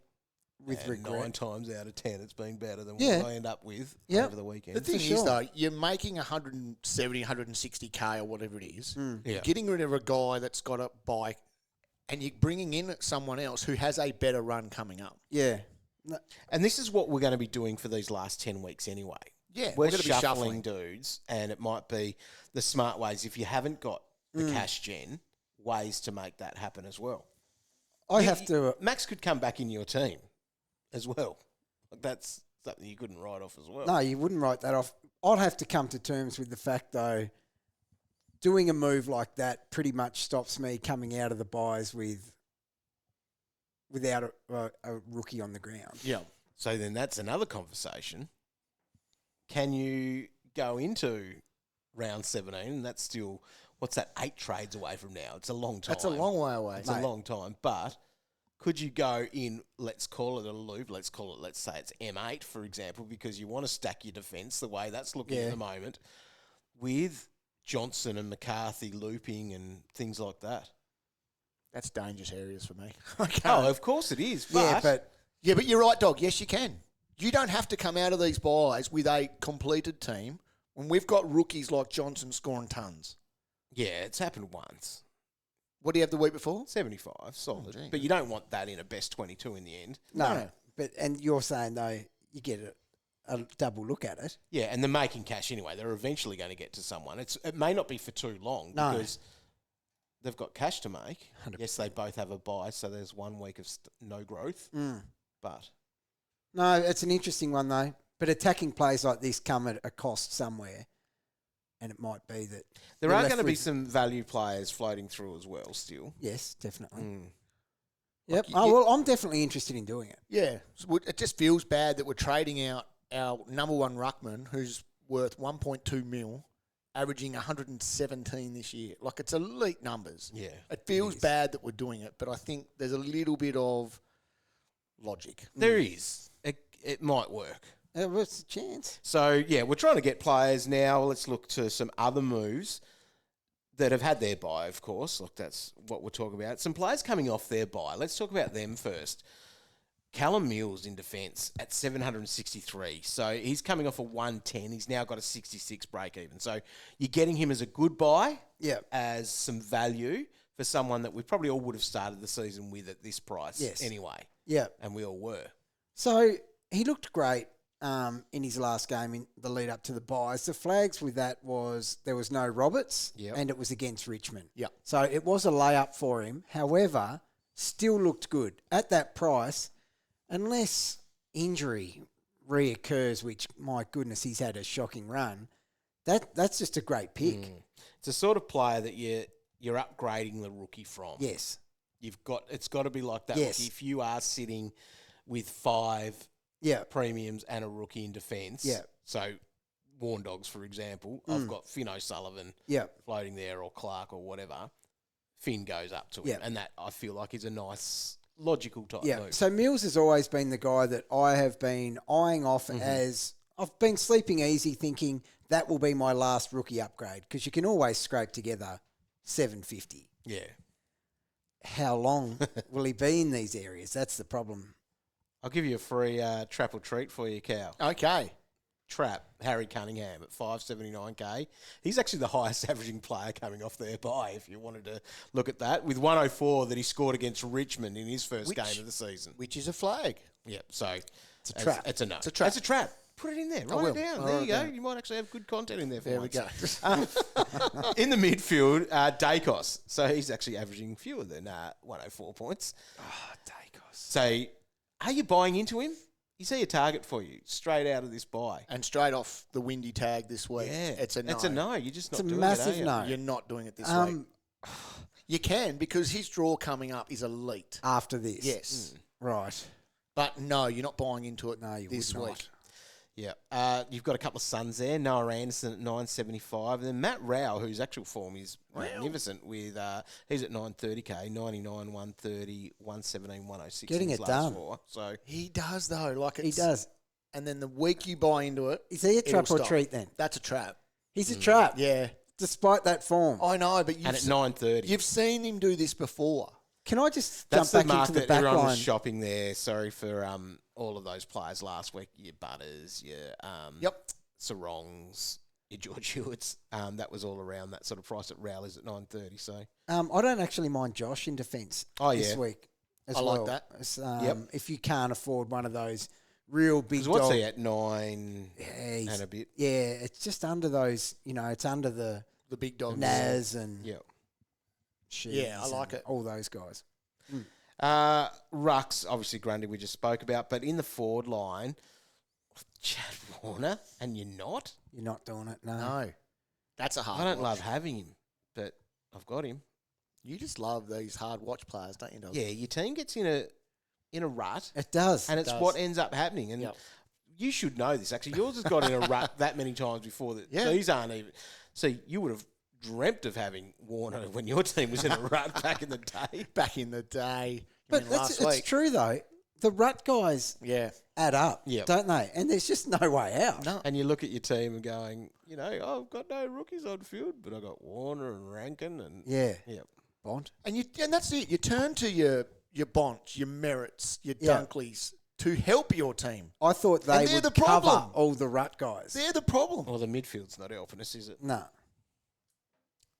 with and regret. 9 times out of 10 it's been better than Yeah. what I end up with Yep. over the weekend. The thing For is, sure. though, you're making 170, 160K or whatever it is. Yeah. You're getting rid of a guy that's got a bike and you're bringing in someone else who has a better run coming up. Yeah. And this is what we're going to be doing for these last 10 weeks anyway. Yeah, We're gonna be shuffling dudes, and it might be the smart ways, if you haven't got the cash gen, ways to make that happen as well. I have to. Max could come back in your team as well. That's something you couldn't write off as well. No, you wouldn't write that off. I'd have to come to terms with the fact, though, doing a move like that pretty much stops me coming out of the buys without a rookie on the ground. Yeah. So then that's another conversation. Can you go into round 17? And that's still, what's that, 8 trades away from now? It's a long time. That's a long way away. It's a long time. But Could you go in, let's call it a loop, let's say it's M8, for example, because you want to stack your defence the way that's looking at the moment, with Johnson and McCarthy looping and things like that? That's dangerous areas for me. Oh, of course it is. But you're right, Dog. Yes, you can. You don't have to come out of these buys with a completed team when we've got rookies like Johnson scoring tons. Yeah, it's happened once. What do you have the week before? 75, solid. gee. But you don't want that in a best 22 in the end. No. And you're saying, though, you get a double look at it. Yeah, and they're making cash anyway. They're eventually going to get to someone. It may not be for too long because they've got cash to make. 100%. Yes, they both have a buy, so there's 1 week of no growth. But No, it's an interesting one, though. But attacking plays like this come at a cost somewhere. And it might be that... there are going to be some value players floating through as well still. Yes, definitely. Like Yep. Well, I'm definitely interested in doing it. Yeah. So it just feels bad that we're trading out our number one ruckman, who's worth 1.2 mil, averaging 117 this year. Like, it's elite numbers. Yeah. It feels bad that we're doing it, but I think there's a little bit of logic. There is. It might work. What's the chance? So, yeah, we're trying to get players now. Let's look to some other moves that have had their buy, of course. Look, that's what we're talking about. Some players coming off their buy. Let's talk about them first. Callum Mills in defence at 763. So he's coming off a 110. He's now got a 66 break even. So you're getting him as a good buy, as some value for someone that we probably all would have started the season with at this price anyway. Yeah. And we all were. So he looked great in his last game in the lead up to the buys. The flags with that was there was no Roberts and it was against Richmond. Yeah. So it was a layup for him. However, still looked good. At that price, unless injury reoccurs, which, my goodness, he's had a shocking run, that's just a great pick. It's a sort of player that you're upgrading the rookie from. Yes. It's got to be like that Yes. rookie. If you are sitting with 5 premiums and a rookie in defence. Yeah. So, Warn Dogs, for example, I've got Finn O'Sullivan floating there, or Clark, or whatever. Finn goes up to him. And that, I feel like, is a nice, logical type move. So Mills has always been the guy that I have been eyeing off as... I've been sleeping easy thinking that will be my last rookie upgrade, because you can always scrape together 750. Yeah. How long will he be in these areas? That's the problem. I'll give you a free trap or treat for you, Cal. Okay. Trap, Harry Cunningham at 579k. He's actually the highest averaging player coming off their bye, if you wanted to look at that, with 104 that he scored against Richmond in his first game of the season. Which is a flag. Yep, so It's a trap. It's a no. It's a trap. It's a trap. Put it in there. Write it down. I'll There write you it go. down. You might actually have good content in there for There we once. go. In the midfield, Dacos. So he's actually averaging fewer than 104 points. Dacos. So are you buying into him? Is he a target for you straight out of this buy? And straight off the windy tag this week. Yeah. It's a no. It's a no. You're just not It's a doing massive it, are you? no. You're not doing it this week. You can, because his draw coming up is elite. After this. Yes. Right. But no, you're not buying into it No, you this would not. week. Yeah. You've got a couple of sons there. Noah Anderson at 975. And then Matt Rao, whose actual form is magnificent, with he's at 930k, 99, 130, 117, 106. Getting in his it last done. 4. So He does, though. Like He does. And then the week you buy into it, Is he a trap it'll or stop. treat then? That's a trap. He's a trap. Yeah. Despite that form. I know, but and at you've 930. you've seen him do this before. Can I just That's jump the back mark into the that back everyone line? was shopping there. Sorry for all of those players last week. Your Butters, your Sarongs, your George Hewitts. That was all around that sort of price at Rowley's at 930. So I don't actually mind Josh in defence this week as I well. like that. It's, if you can't afford one of those real big what's dog... he at 9 he's- and a bit? Yeah, it's just under those, it's under the The big dogs. Naz and Yeah. Shees Yeah, I like and it. all those guys. Rucks, obviously Grundy we just spoke about, but in the forward line, Chad Warner, and you're not? You're not doing it, no. No. That's a hard I don't watch. love having him, but I've got him. You just love these hard watch players, don't you, Doug? Yeah, your team gets in a rut, It does. and it's does. what ends up happening. And Yep. you should know this, actually. Yours has got in a rut that many times before that these aren't even. So you would have dreamt of having Warner when your team was in a rut back in the day. Back in the day. But it's true, though. The rut guys add up, don't they? And there's just no way out. No. And you look at your team and going, I've got no rookies on field, but I've got Warner and Rankin and Bont. And that's it. You turn to your Bonts, your Merritts, your Dunkleys to help your team. I thought they would cover all the rut guys. They're the problem. Well, the midfield's not helping us, is it? No.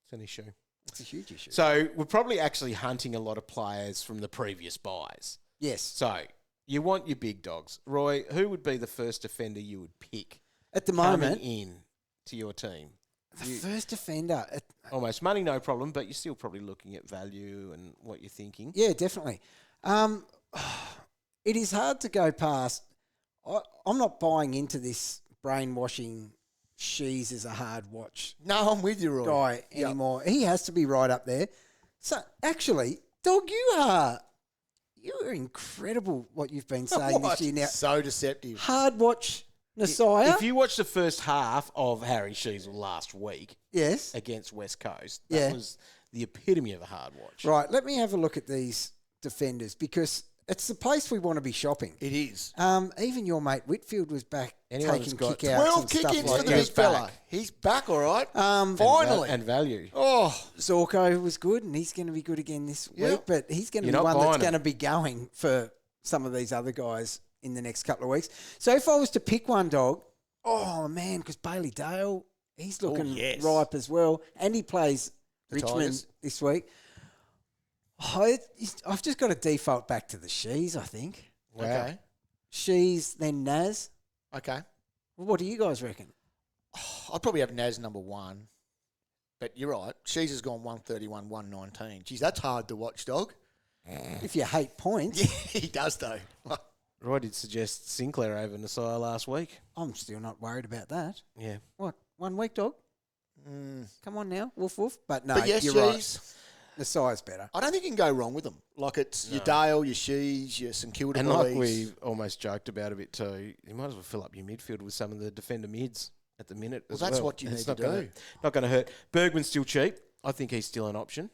It's an issue. It's a huge issue. So we're probably actually hunting a lot of players from the previous buys. Yes. So you want your big dogs. Roy, who would be the first defender you would pick at the moment coming in to your team? The first defender. Almost money, no problem, but you're still probably looking at value and what you're thinking. Yeah, definitely. It is hard to go past. I'm not buying into this brainwashing. She's is a hard watch. No, I'm with you, Roy. Guy anymore. He has to be right up there. So actually, dog, you are incredible. What you've been saying this year now. So deceptive. Hard watch, Nasiah. If you watch the first half of Harry Sheasel last week, yes, against West Coast, that was the epitome of a hard watch. Right. Let me have a look at these defenders because it's the place we want to be shopping. It is. Even your mate Whitfield was back taking kick-outs 12 and stuff kick-ins like for the that. big fella. He's back, all right. Finally. And value. Oh, Zorko was good, and he's going to be good again this week, but he's going to be one that's going to be going for some of these other guys in the next couple of weeks. So if I was to pick one, dog, oh, man, because Bailey Dale, he's looking ripe as well, and he plays Richmond Tigers this week. Oh, I've just got to default back to the Shees, I think. Wow. Okay. Shees, then Naz. Okay. Well, what do you guys reckon? I'd probably have Naz number one. But you're right. She's has gone 131, 119. Geez, that's hard to watch, dog. If you hate points. Yeah, he does, though. Roy did suggest Sinclair over Nasiah last week. I'm still not worried about that. Yeah. What? 1 week, dog? Come on now. Woof, woof. But no, But yes, you're She's. right. The size better. I don't think you can go wrong with them. Like it's your Dale, your Shees, your St Kilda And boys. like we've almost joked about a bit too, you might as well fill up your midfield with some of the defender mids at the minute. Well, that's what you need to do. Not going to hurt. Bergman's still cheap. I think he's still an option.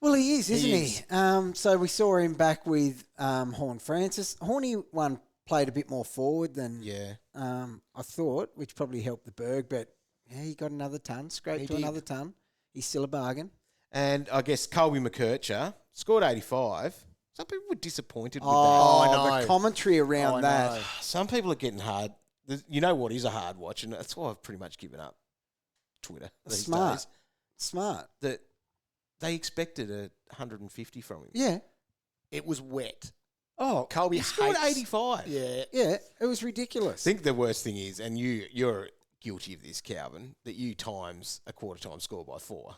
Well, he is, isn't he? is. So we saw him back with Horn Francis. Horny one played a bit more forward than I thought, which probably helped the Berg. But he got another ton, scraped to another ton. He's still a bargain. And I guess Colby McKercher scored 85. Some people were disappointed with that. Oh, the commentary around that. Some people are getting hard. You know what is a hard watch, and that's why I've pretty much given up Twitter these days. Smart. That they expected 150 from him. Yeah. It was wet. Oh, Colby He scored hates- 85. Yeah. yeah. It was ridiculous. I think the worst thing is, and you're guilty of this, Calvin, that you times a quarter time score by 4.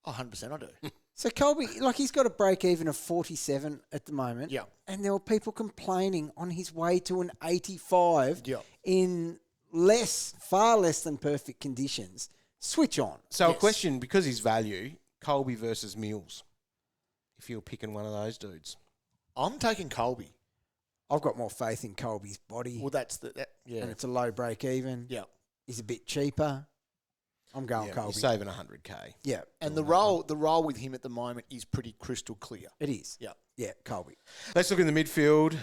100% I do. So Colby, he's got a break even of 47 at the moment. Yeah. And there were people complaining on his way to an 85 Yeah. in far less than perfect conditions. Switch on. So a question, because his value, Colby versus Mills, if you're picking one of those dudes. I'm taking Colby. I've got more faith in Colby's body. Well, that's And it's a low break even. Yeah. He's a bit cheaper. I'm going You're Colby. saving 100K. Yeah. And the role with him at the moment is pretty crystal clear. It is. Yeah. Yeah, Colby. Let's look in the midfield.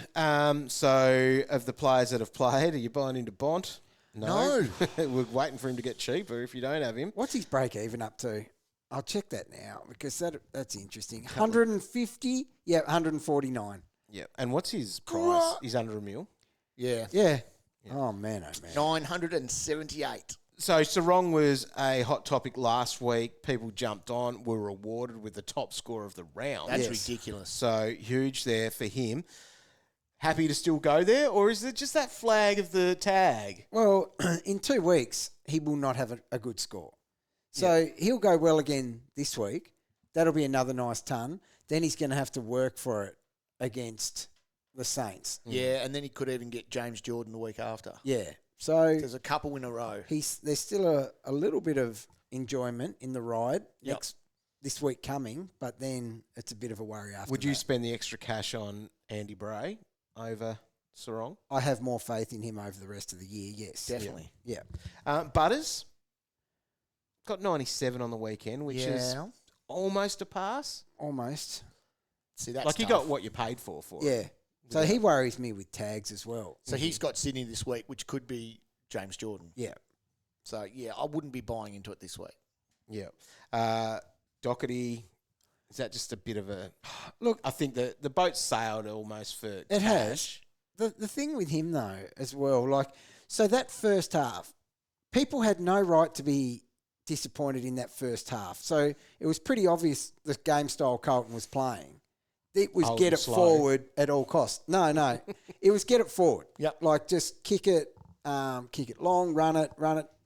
So of the players that have played, are you buying into Bont? No. We're waiting for him to get cheaper if you don't have him. What's his break even up to? I'll check that now because that's interesting. 150? Yeah, 149. Yeah. And what's his price? He's under $1 million. Yeah. Yeah. Oh, man, 978. So Sarong was a hot topic last week. People jumped on, were rewarded with the top score of the round. That's ridiculous. So huge there for him. Happy to still go there, or is it just that flag of the tag? Well, in 2 weeks, he will not have a good score. So he'll go well again this week. That'll be another nice ton. Then he's going to have to work for it against the Saints. Yeah, and then he could even get James Jordan the week after. Yeah. So There's a couple in a row. there's still a little bit of enjoyment in the ride this week coming, but then it's a bit of a worry after Would you that. spend the extra cash on Andy Bray over Sarong? I have more faith in him over the rest of the year, yes. Definitely. Yeah. Butters got 97 on the weekend, which is almost a pass. Almost. See, that's like you tough. got what you paid for it. Yeah. So he worries me with tags as well. So he's got Sydney this week, which could be James Jordan. Yeah. So, yeah, I wouldn't be buying into it this week. Yeah. Doherty, is that just a bit of a... Look, I think the boat sailed almost for it cash. has. The thing with him, though, as well, like, so that first half, people had no right to be disappointed in that first half. So it was pretty obvious the game style Carlton was playing. It was get it forward at all costs. No. It was get it forward. Yep. Like, just kick it long, run it,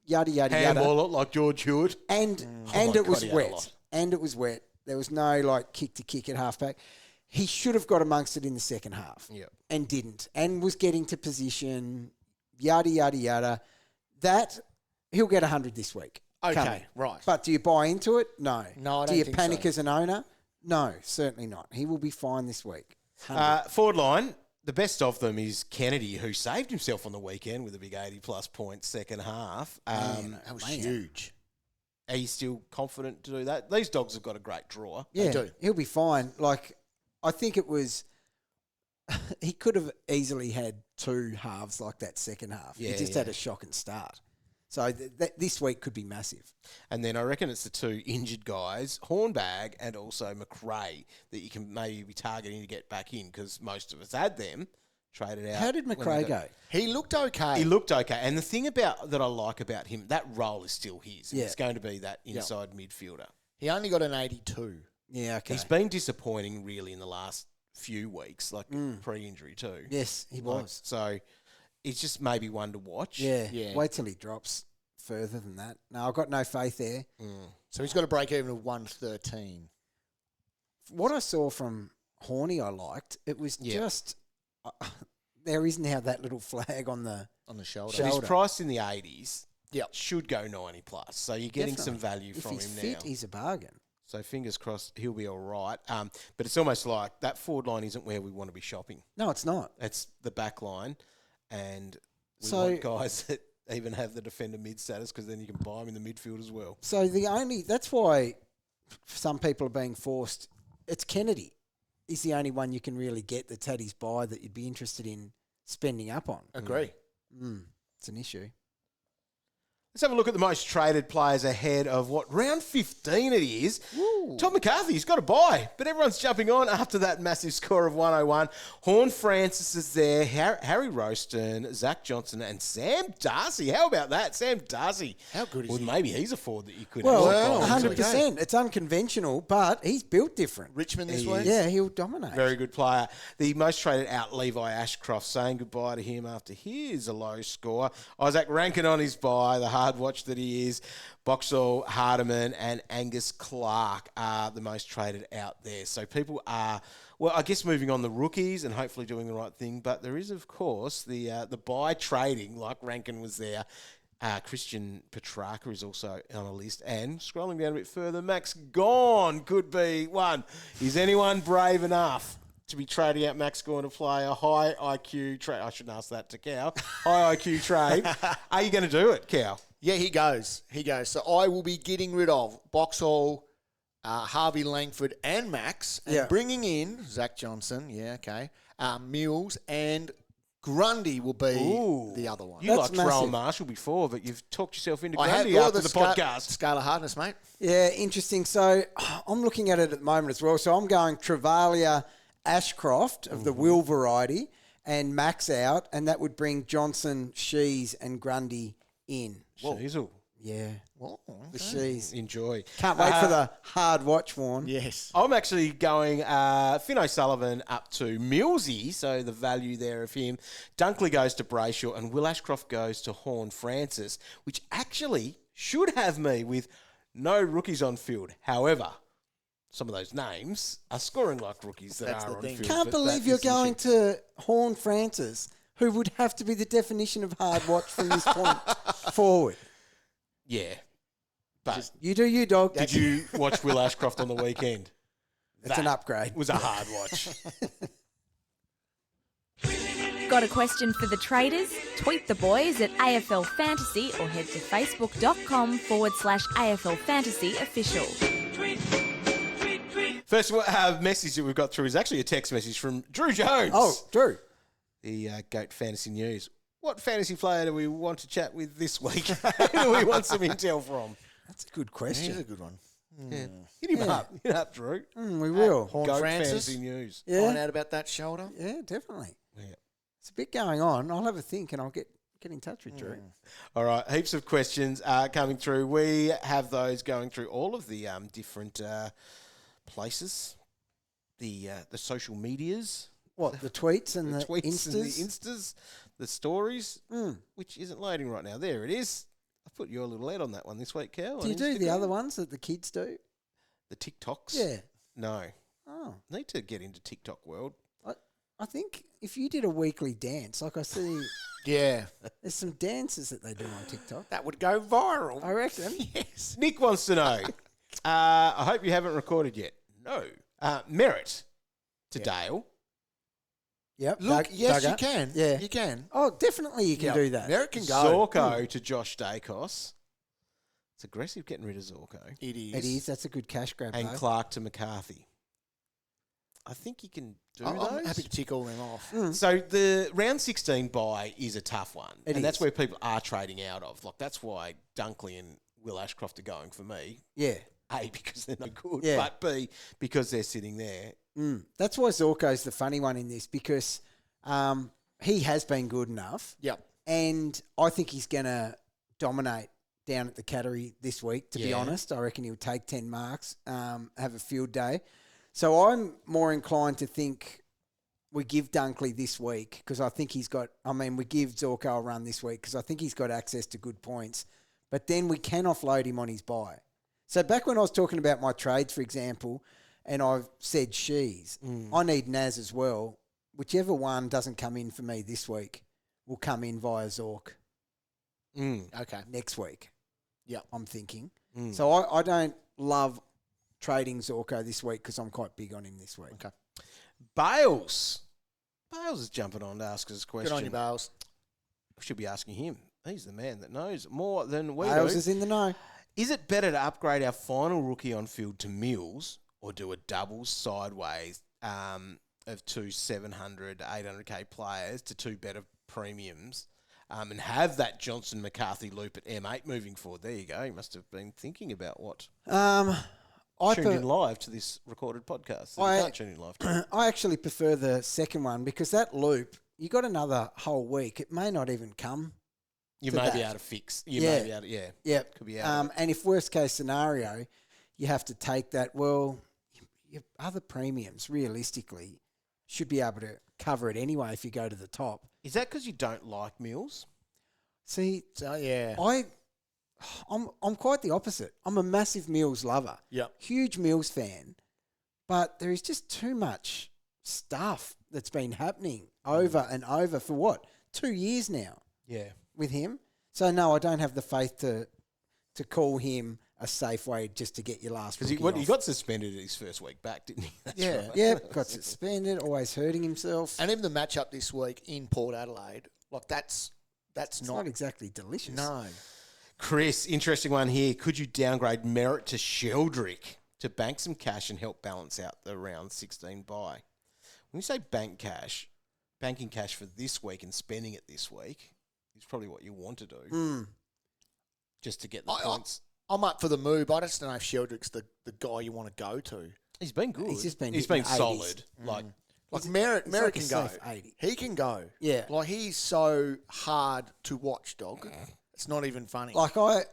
yada, yada, Handball yada. it like George Hewitt. And it was wet. And it was wet. There was no, like, kick at halfback. He should have got amongst it in the second half. Yep. And didn't. And was getting to position, yada, yada, yada. That, he'll get 100 this week. Okay, coming. right. But do you buy into it? No. No, I do don't you think panic so. as an owner? No, certainly not. He will be fine this week. Forward line, the best of them is Kennedy, who saved himself on the weekend with a big 80-plus point second half. That was huge. Are you still confident to do that? These dogs have got a great draw. Yeah, do. he'll be fine. Like, I think it was... he could have easily had two halves like that second half. Yeah, he just had a shocking start. So this week could be massive. And then I reckon it's the two injured guys, Hornbag and also McRae, that you can maybe be targeting to get back in because most of us had them traded out. How did McRae go? He looked okay. He looked okay. And the thing that I like about him, that role is still his. Yeah. It's going to be that inside midfielder. He only got an 82. Yeah, okay. He's been disappointing really in the last few weeks, like pre-injury too. Yes, he was. So it's just maybe one to watch. Yeah. Yeah. Wait till he drops further than that. No, I've got no faith there. So he's got to break even of 113. What I saw from Hornie I liked. It was just... there is now that little flag on the shoulder. But he's priced in the 80s. Yep. Should go 90 plus. So you're getting some value if from he's him fit, now. he's a bargain. So fingers crossed he'll be all right. But it's almost like that forward line isn't where we want to be shopping. No, it's not. It's the back line. And we So- want guys that even have the defender mid status because then you can buy them in the midfield as well. So that's why some people are being forced. It's Kennedy. He's the only one you can really get that's had his buy that you'd be interested in spending up on. Agree. It's an issue. Let's have a look at the most traded players ahead of what round 15 it is. Tom McCarthy's got a buy, but everyone's jumping on after that massive score of 101. Horn Francis is there, Harry Roston, Zach Johnson, and Sam Darcy. How about that? Sam Darcy. How good is well, he? maybe he's a forward that you could Well, actually buy. 100%. It's unconventional, but he's built different. Richmond this He week? is. Yeah, he'll dominate. Very good player. The most traded out, Levi Ashcroft, saying goodbye to him after his low score. Isaac Rankin on his bye, the hard watch that he is. Boxall, Hardiman, and Angus Clark are the most traded out there. So people are, well, I guess moving on the rookies and hopefully doing the right thing. But there is, of course, the buy trading, like Rankin was there. Christian Petrarca is also on a list. And scrolling down a bit further, Max Gawn could be one. Is anyone brave enough to be trading out Max Gawn to play a high IQ trade? I shouldn't ask that to Cow. High IQ trade. Are you going to do it, Cow? Yeah, he goes. So I will be getting rid of Boxall, Harvey Langford, and Max, and bringing in Zach Johnson. Yeah, okay. Mills and Grundy will be the other one. You liked Rowan Marshall before, but you've talked yourself into Grundy after the podcast. Scale of hardness, mate. Yeah, interesting. So I'm looking at it at the moment as well. So I'm going Travalia Ashcroft of the Will variety and Max out, and that would bring Johnson, Shees, and Grundy in. Sheasel. Yeah. Whoa, The Shees. Enjoy. Can't wait for the hard watch, Warren. Yes. I'm actually going Finn O'Sullivan up to Millsy, so the value there of him. Dunkley goes to Brayshaw, and Will Ashcroft goes to Horn Francis, which actually should have me with no rookies on field. However, some of those names are scoring like rookies that are on field. Can't believe you're going to Horn Francis, who would have to be the definition of hard watch from this point forward. Yeah. But You do you, dog. did you watch Will Ashcroft on the weekend? It's an upgrade. It was a hard watch. Got a question for the traders? Tweet the boys at AFL Fantasy or head to facebook.com/AFL Fantasy official. First message that we've got through is actually a text message from Drew Jones. Oh, Drew. The GOAT Fantasy News. What fantasy player do we want to chat with this week? Who do we want some intel from? That's a good question. Here's a good one. Yeah. Hit him up. Hit up, Drew. We will. Horn GOAT Francis. Fantasy News. Find out about that shoulder. Yeah, definitely. Yeah. It's a bit going on. I'll have a think and I'll get in touch with Drew. All right, heaps of questions coming through. We have those going through all of the different places, the social medias. What, the tweets and the tweets Instas? and the Instas, the stories, which isn't loading right now. There it is. I put your little ad on that one this week, Cal. Do you do the other ones that the kids do? The TikToks? Yeah. No. Oh. Need to get into TikTok world. I think if you did a weekly dance, like I see, Yeah. there's some dances that they do on TikTok. That would go viral. I reckon. Yes. Nick wants to know. I hope you haven't recorded yet. No. Merit to Dale. Yep. Look, yes, you Duggar. can. Yeah. You can. Oh, definitely you can do that. There it can go. Zorko to Josh Dacos. It's aggressive getting rid of Zorko. It is. It is. That's a good cash grab, And though. Clark to McCarthy. I think you can do I'm those. happy to tick all them off. So the round 16 bye is a tough one. It That's is. where people are trading out of. Like, that's why Dunkley and Will Ashcroft are going for me. Yeah. A, because they're no good. Yeah. But B, because they're sitting there. That's why Zorko's the funny one in this, because he has been good enough. Yep. And I think he's going to dominate down at the Cattery this week, to be Yeah. honest. I reckon he'll take 10 marks, have a field day. So I'm more inclined to think we give Dunkley this week because I think he's got, we give Zorko a run this week because I think he's got access to good points. But then we can offload him on his bye. So back when I was talking about my trades, for example, and I've said Shees, I need Naz as well. Whichever one doesn't come in for me this week will come in via Zork Okay. next week. Yeah. I'm thinking. So I don't love trading Zorko this week because I'm quite big on him this week. Okay. Bales. Bales is jumping on to ask us a question. Good on you, Bales. We should be asking him. He's the man that knows more than we Bales do. is in the know. Is it better to upgrade our final rookie on field to Mills or do a double sideways of two 700, 800k players to two better premiums and have that Johnson McCarthy loop at M8 moving forward? There you go. You must have been thinking about what. Tuned in live to this recorded podcast. You can't tune in live to it. I actually prefer the second one because that loop, you got another whole week. It may not even come. You to may be that. able to fix. You may be able to, yeah. Yep. Could be out of it. And if worst case scenario, you have to take that, well, your other premiums realistically should be able to cover it anyway if you go to the top. Is that because you don't like Mills? See, So, yeah. I'm quite the opposite. I'm a massive Mills lover. Yep. Huge Mills fan. But there is just too much stuff that's been happening over and over for what? 2 years now Yeah. with him. So no, I don't have the faith to call him a safe way just to get your last Because rookie he off. got suspended at his first week back, didn't he? That's Yeah. right. Yeah, got suspended, always hurting himself. And even the matchup this week in Port Adelaide, like that's It's not exactly delicious. No. Chris, interesting one here. Could you downgrade Merritt to Sheldrick to bank some cash and help balance out the round 16 bye? When you say banking cash for this week and spending it this week is probably what you want to do. Just to get the points. I'm up for the move. I just don't know if Sheldrick's the guy you want to go to. He's been good. He's just been He's hitting been 80s. solid. Like Like Merritt like a can go. safe 80. He can go. Yeah. Like he's so hard to watch, dog. It's not even funny. Like I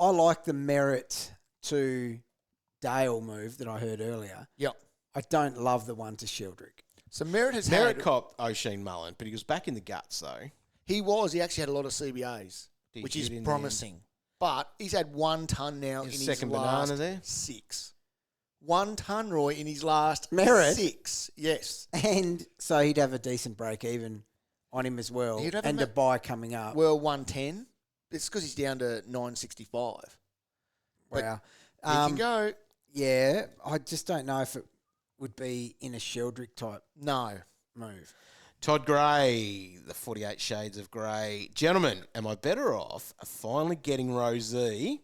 like the Merit to Dale move that I heard earlier. Yep. I don't love the one to Sheldrick. So Merritt has Merritt had. copped O'Sheen Mullen, but he was back in the guts though. He actually had a lot of CBAs, Did which get is in promising. But he's had 1 ton now in His his second last banana there? 6. 1 ton, Roy, in his last Merritt? 6. Yes. And so he'd have a decent break even on him as well. He'd have And a a buy coming up. Well, 110. It's because he's down to 965. But Wow. he can go. Yeah, I just don't know if it would be in a Sheldrick type No. move. Todd Gray, the 48 Shades of Grey. Gentlemen, am I better off finally getting Rosie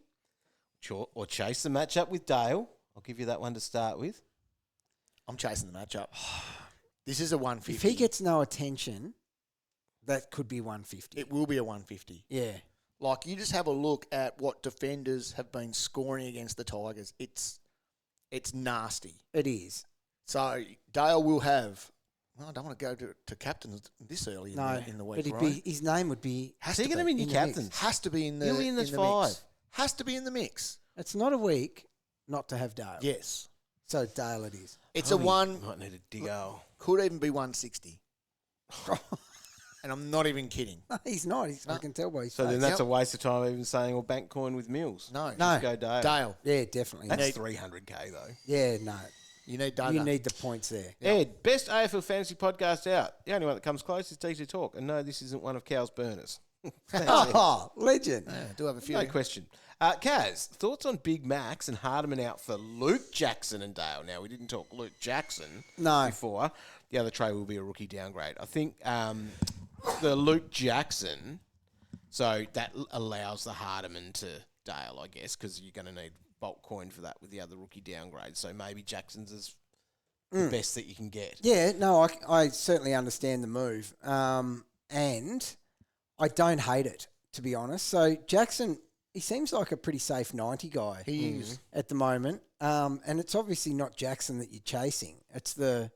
or chase the matchup with Dale? I'll give you that one to start with. I'm chasing the matchup. This is a 150. If he gets no attention, that could be 150. It will be a 150. Yeah. Like, you just have a look at what defenders have been scoring against the Tigers. It's nasty. It is. So Dale will have. Well, I don't want to go to captains this early in the week. But right? his name would be. Is he going to be in your captains? Has to be in the. He'll be in the 5. Mix. Has to be in the mix. It's not a week not to have Dale. Yes. So Dale it is. It's a one. Might need a dig-o. Could even be 160. And I'm not even kidding. No, he's not. I can tell by his So face. then that's a waste of time even saying, well, bank coin with Mills. No. No. Just go Dale. Dale. Yeah, definitely. That's 300K though. Yeah, no. You need Dale. You need the points there. Ed, best AFL fantasy podcast out. The only one that comes close is TC Talk. And no, this isn't one of Cal's burners. Thanks, Ed. Oh, legend. Yeah, I do have a few. No question. Kaz, thoughts on Big Max and Hardiman out for Luke Jackson and Dale? Now, we didn't talk Luke Jackson before. The other trade will be a rookie downgrade. I think the Luke Jackson, so that allows the Hardiman to Dale, I guess, because you're going to need bulk coin for that with the other rookie downgrade. So maybe Jackson's is the best that you can get. Yeah, no, I certainly understand the move. And I don't hate it, to be honest. So Jackson, he seems like a pretty safe 90 guy. He is. At the moment. And it's obviously not Jackson that you're chasing. It's the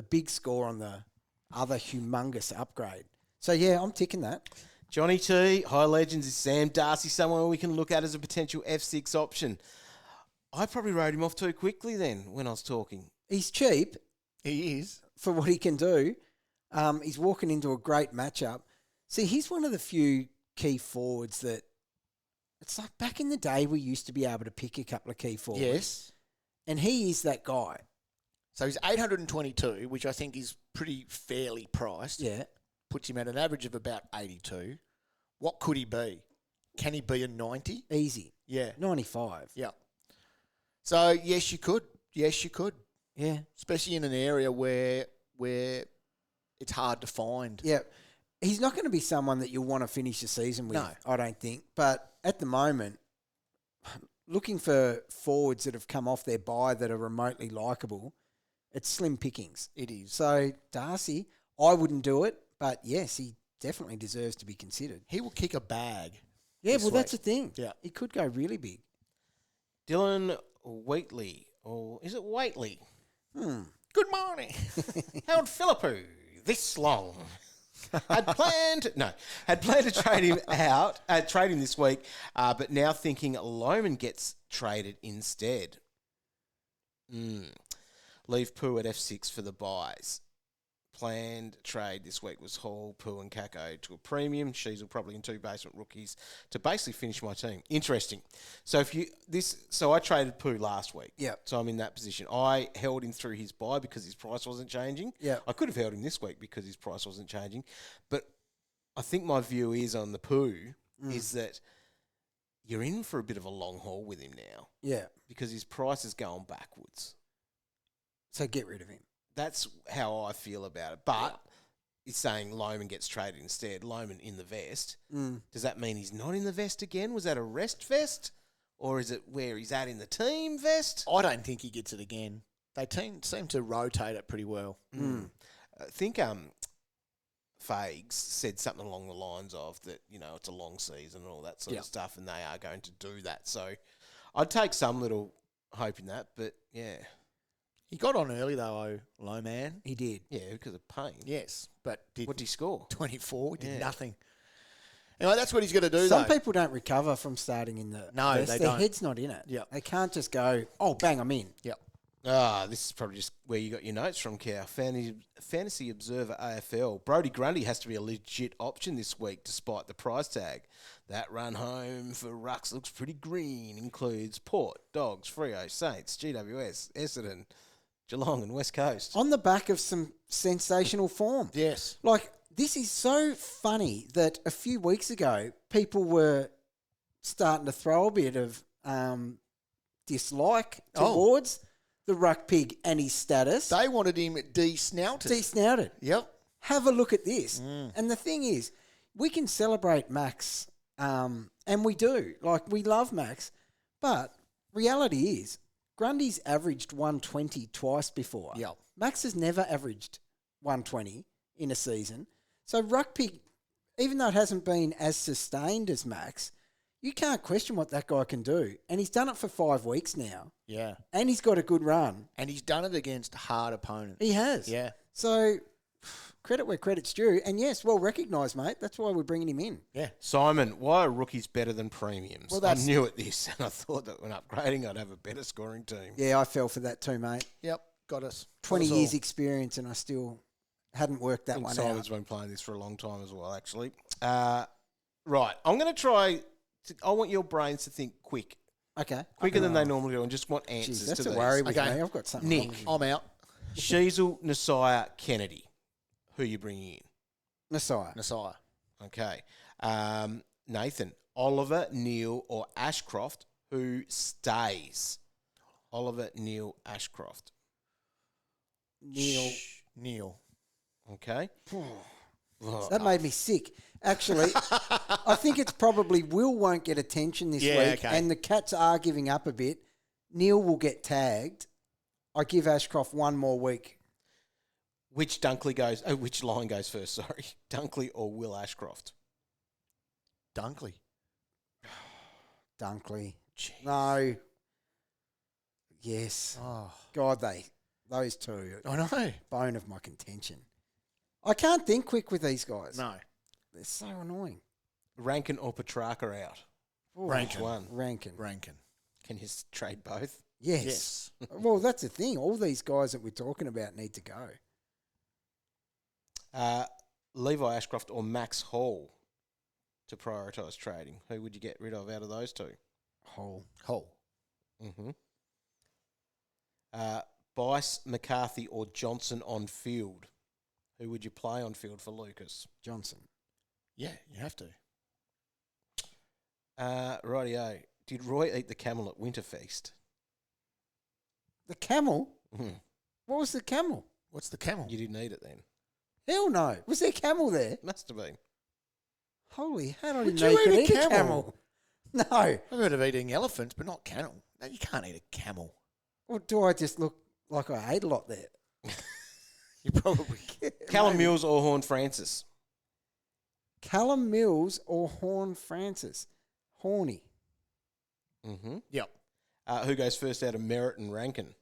big score on the other humongous upgrade. So, yeah, I'm ticking that. Johnny T, High Legends, is Sam Darcy someone we can look at as a potential F6 option? I probably wrote him off too quickly then when I was talking. He's cheap. He is. For what he can do. He's walking into a great matchup. See, he's one of the few key forwards that it's like back in the day we used to be able to pick a couple of key forwards. Yes. And he is that guy. So he's 822, which I think is pretty fairly priced. Yeah. Puts him at an average of about 82. What could he be? Can he be a 90? Easy. Yeah. 95. Yeah. So, yes, you could. Yes, you could. Yeah. Especially in an area where it's hard to find. Yeah. He's not going to be someone that you'll want to finish the season with, No. I don't think. But at the moment, looking for forwards that have come off their bye that are remotely likeable, it's slim pickings. It is. So, Darcy, I wouldn't do it, but yes, he definitely deserves to be considered. He will kick a bag. Yeah, this well, that's the week. thing. Yeah. He could go really big. Dylan Waitley, or is it Waitley? Good morning. Held Phillipou this long. Had planned to trade him out, trade him this week, but now thinking Lohman gets traded instead. Leave Pooh at F6 for the buys. Planned trade this week was Hall, Pooh and Kako to a premium. Sheasel probably in 2 basement rookies to basically finish my team. Interesting. So I traded Pooh last week. Yeah. So I'm in that position. I held him through his buy because his price wasn't changing. Yeah. I could have held him this week because his price wasn't changing. But I think my view is on the Pooh is that you're in for a bit of a long haul with him now. Yeah. Because his price is going backwards. So get rid of him. That's how I feel about it. But he's saying Lohman gets traded instead. Lohman in the vest. Does that mean he's not in the vest again? Was that a rest vest? Or is it where he's at in the team vest? I don't think he gets it again. They seem to rotate it pretty well. I think Fags said something along the lines of that, it's a long season and all that sort of stuff, and they are going to do that. So I'd take some little hope in that, but yeah. He got on early, though, low man. He did. Yeah, because of pain. Yes, but What did he score? 24, did Yeah. nothing. Anyway, that's what he's going to do, Some though. people don't recover from starting in the No, vest. they Their don't. head's not in it. Yeah. They can't just go, oh, bang, I'm in. Yep. This is probably just where you got your notes from, Cow. Fantasy Observer AFL. Brodie Grundy has to be a legit option this week despite the price tag. That run home for Rucks looks pretty green. Includes Port, Dogs, Freo, Saints, GWS, Essendon, Geelong and West Coast. On the back of some sensational form. Yes. Like, this is so funny that a few weeks ago, people were starting to throw a bit of dislike towards the ruck pig and his status. They wanted him de-snouted. Desnouted. Yep. Have a look at this. And the thing is, we can celebrate Max, and we do. Like, we love Max. But reality is, Grundy's averaged 120 twice before. Yep. Max has never averaged 120 in a season. So Ruckpick, even though it hasn't been as sustained as Max, you can't question what that guy can do. And he's done it for 5 weeks now. Yeah. And he's got a good run. And he's done it against hard opponents. He has. Yeah. So credit where credit's due. And yes, well recognised, mate. That's why we're bringing him in. Yeah. Simon, why are rookies better than premiums? Well, I'm that's- new at this, and I thought that when upgrading, I'd have a better scoring team. Yeah, I fell for that too, mate. Yep. Got us. 20 Got us years all. experience and I still hadn't worked that I think one Simon's out. been playing this for a long time as well, actually. Right, I'm going to try. I want your brains to think quick, Okay. quicker than they normally do, and just want answers Jeez, that's to a these. worry with Okay. me. I've got something Nick. wrong with you. I'm out. Sheasel, Nasiah, Kennedy. Who are you bringing in? Messiah. Nasiah. Okay. Nathan, Oliver, Neil, or Ashcroft, who stays? Oliver, Neil, Ashcroft. Neil. Okay. That made me sick. Actually, I think it's probably Will won't get attention this Yeah, week, okay. and the Cats are giving up a bit. Neil will get tagged. I give Ashcroft one more week. Which line goes first? Sorry, Dunkley or Will Ashcroft? Dunkley. Dunkley. No. Yes. Oh. God, those two, I know. bone of my contention. I can't think quick with these guys. No. They're so annoying. Rankin or Petrarca out? Ooh, Which one? Rankin. Rankin. Can you trade both? Yes. Well, that's the thing. All these guys that we're talking about need to go. Levi Ashcroft or Max Hall to prioritise trading? Who would you get rid of out of those two? Hole. Mm-hmm. Bice, McCarthy or Johnson on field? Who would you play on field for Lucas? Johnson. Yeah, you have to. Rightio. Did Roy eat the camel at Winterfeast? The camel? Mhm. What was the camel? What's the camel? You didn't eat it then. Hell no. Was there camel there? Must have been. Holy hell, I Would didn't know you you could eat eat a a camel? camel. No. I've heard of eating elephants, but not camel. No, you can't eat a camel. Or do I just look like I ate a lot there? You probably Callum Mills or Horn Francis? Callum Mills or Horn Francis? Horny. Mm-hmm. Yep. Who goes first out of Merritt and Rankin?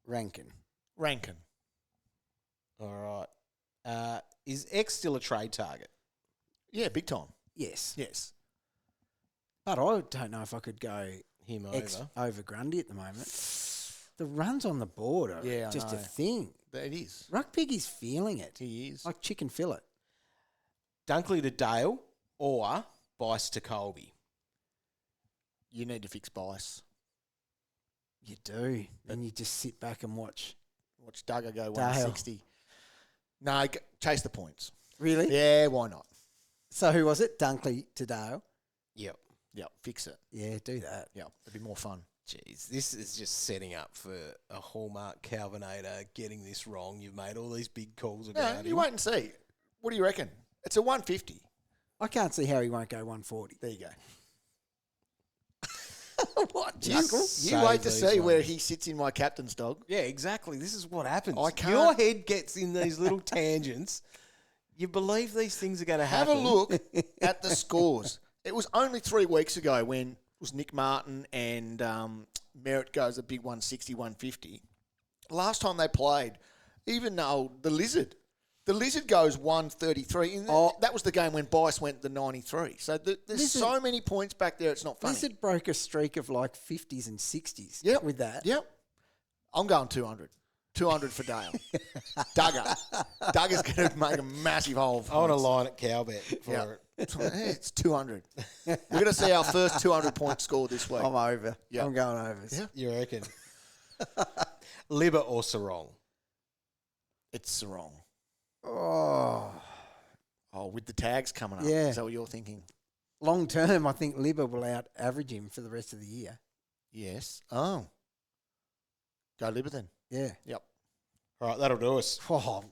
Rankin. Rankin. All right. Is X still a trade target? Yeah, big time. Yes. Yes. But I don't know if I could go Him X over. over Grundy at the moment. The runs on the board are Yeah, I just a know. thing. It is. Ruckpig is feeling it. He is. Like chicken fillet. Dunkley to Dale or Bice to Colby? You need to fix Bice. You do. And you just sit back and watch. Watch Duggar go Dale. 160. No, chase the points. Really? Yeah, why not? So who was it? Dunkley to Dale? Yep. Yep, fix it. Yeah, do that. Yep, it'd be more fun. Jeez, this is just setting up for a hallmark Calvinator getting this wrong. You've made all these big calls about No, him. you wait and see. What do you reckon? It's a 150. I can't see how he won't go 140. There you go. What? You, Chuckle? you Save wait to these see where ones. he sits in my captain's dog. Yeah, exactly. This is what happens. I can't- Your head gets in these little tangents. You believe these things are going to Have happen. a look at the scores. It was only 3 weeks ago when it was Nick Martin and Merritt goes a big 160, 150. Last time they played, even though the Lizard goes 133. And that was the game when Bice went the 93. So there's Lizard- so many points back there, it's not funny. Lizard broke a streak of like 50s and 60s Yep. with that. Yep. I'm going 200. 200 for Dale. Duggar's going to make a massive hole. I want a line at Cowbet for Yeah. it. It's 200. We're going to see our first 200-point score this week. I'm over. Yeah. I'm going over. Yeah. You reckon? Libba or Sarong? It's Sarong. Oh. Oh, with the tags coming up. Yeah. Is that what you're thinking? Long term, I think Libba will out average him for the rest of the year. Yes. Oh. Go Libba then. Yeah. Yep. All right, that'll do us. Oh,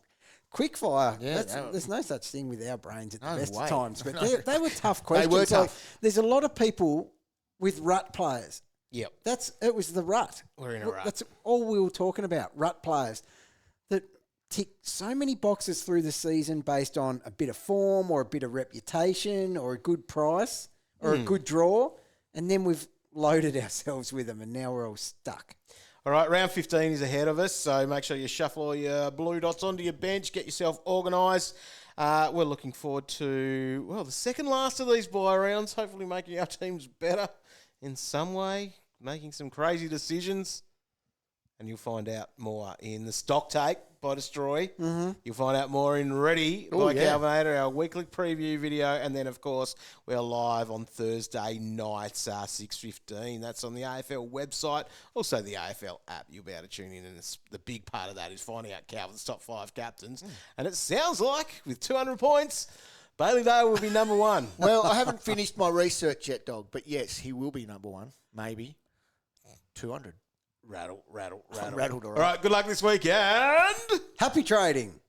quick fire. Yeah, There's no such thing with our brains at the No best way. of times. But No. they were tough questions. were Like, tough. there's a lot of people with rut players. Yep. It was the rut. We're in a rut. That's all we were talking about. Rut players that tick so many boxes through the season based on a bit of form or a bit of reputation or a good price or a good draw, and then we've loaded ourselves with them, and now we're all stuck. All right, round 15 is ahead of us, so make sure you shuffle all your blue dots onto your bench, get yourself organised. We're looking forward to, the second last of these bye rounds, hopefully making our teams better in some way, making some crazy decisions. And you'll find out more in the stock take by Destroy. Mm-hmm. You'll find out more in Ready by Calvinator, our weekly preview video. And then, of course, we're live on Thursday nights, 6:15. That's on the AFL website. Also, the AFL app. You'll be able to tune in. And the big part of that is finding out Calvin's top 5 captains. And it sounds like, with 200 points, Bailey Dale will be number 1. Well, I haven't finished my research yet, Dog. But, yes, he will be number 1. Maybe 200. Rattle. Rattled, all right. All right, good luck this week, and Happy trading.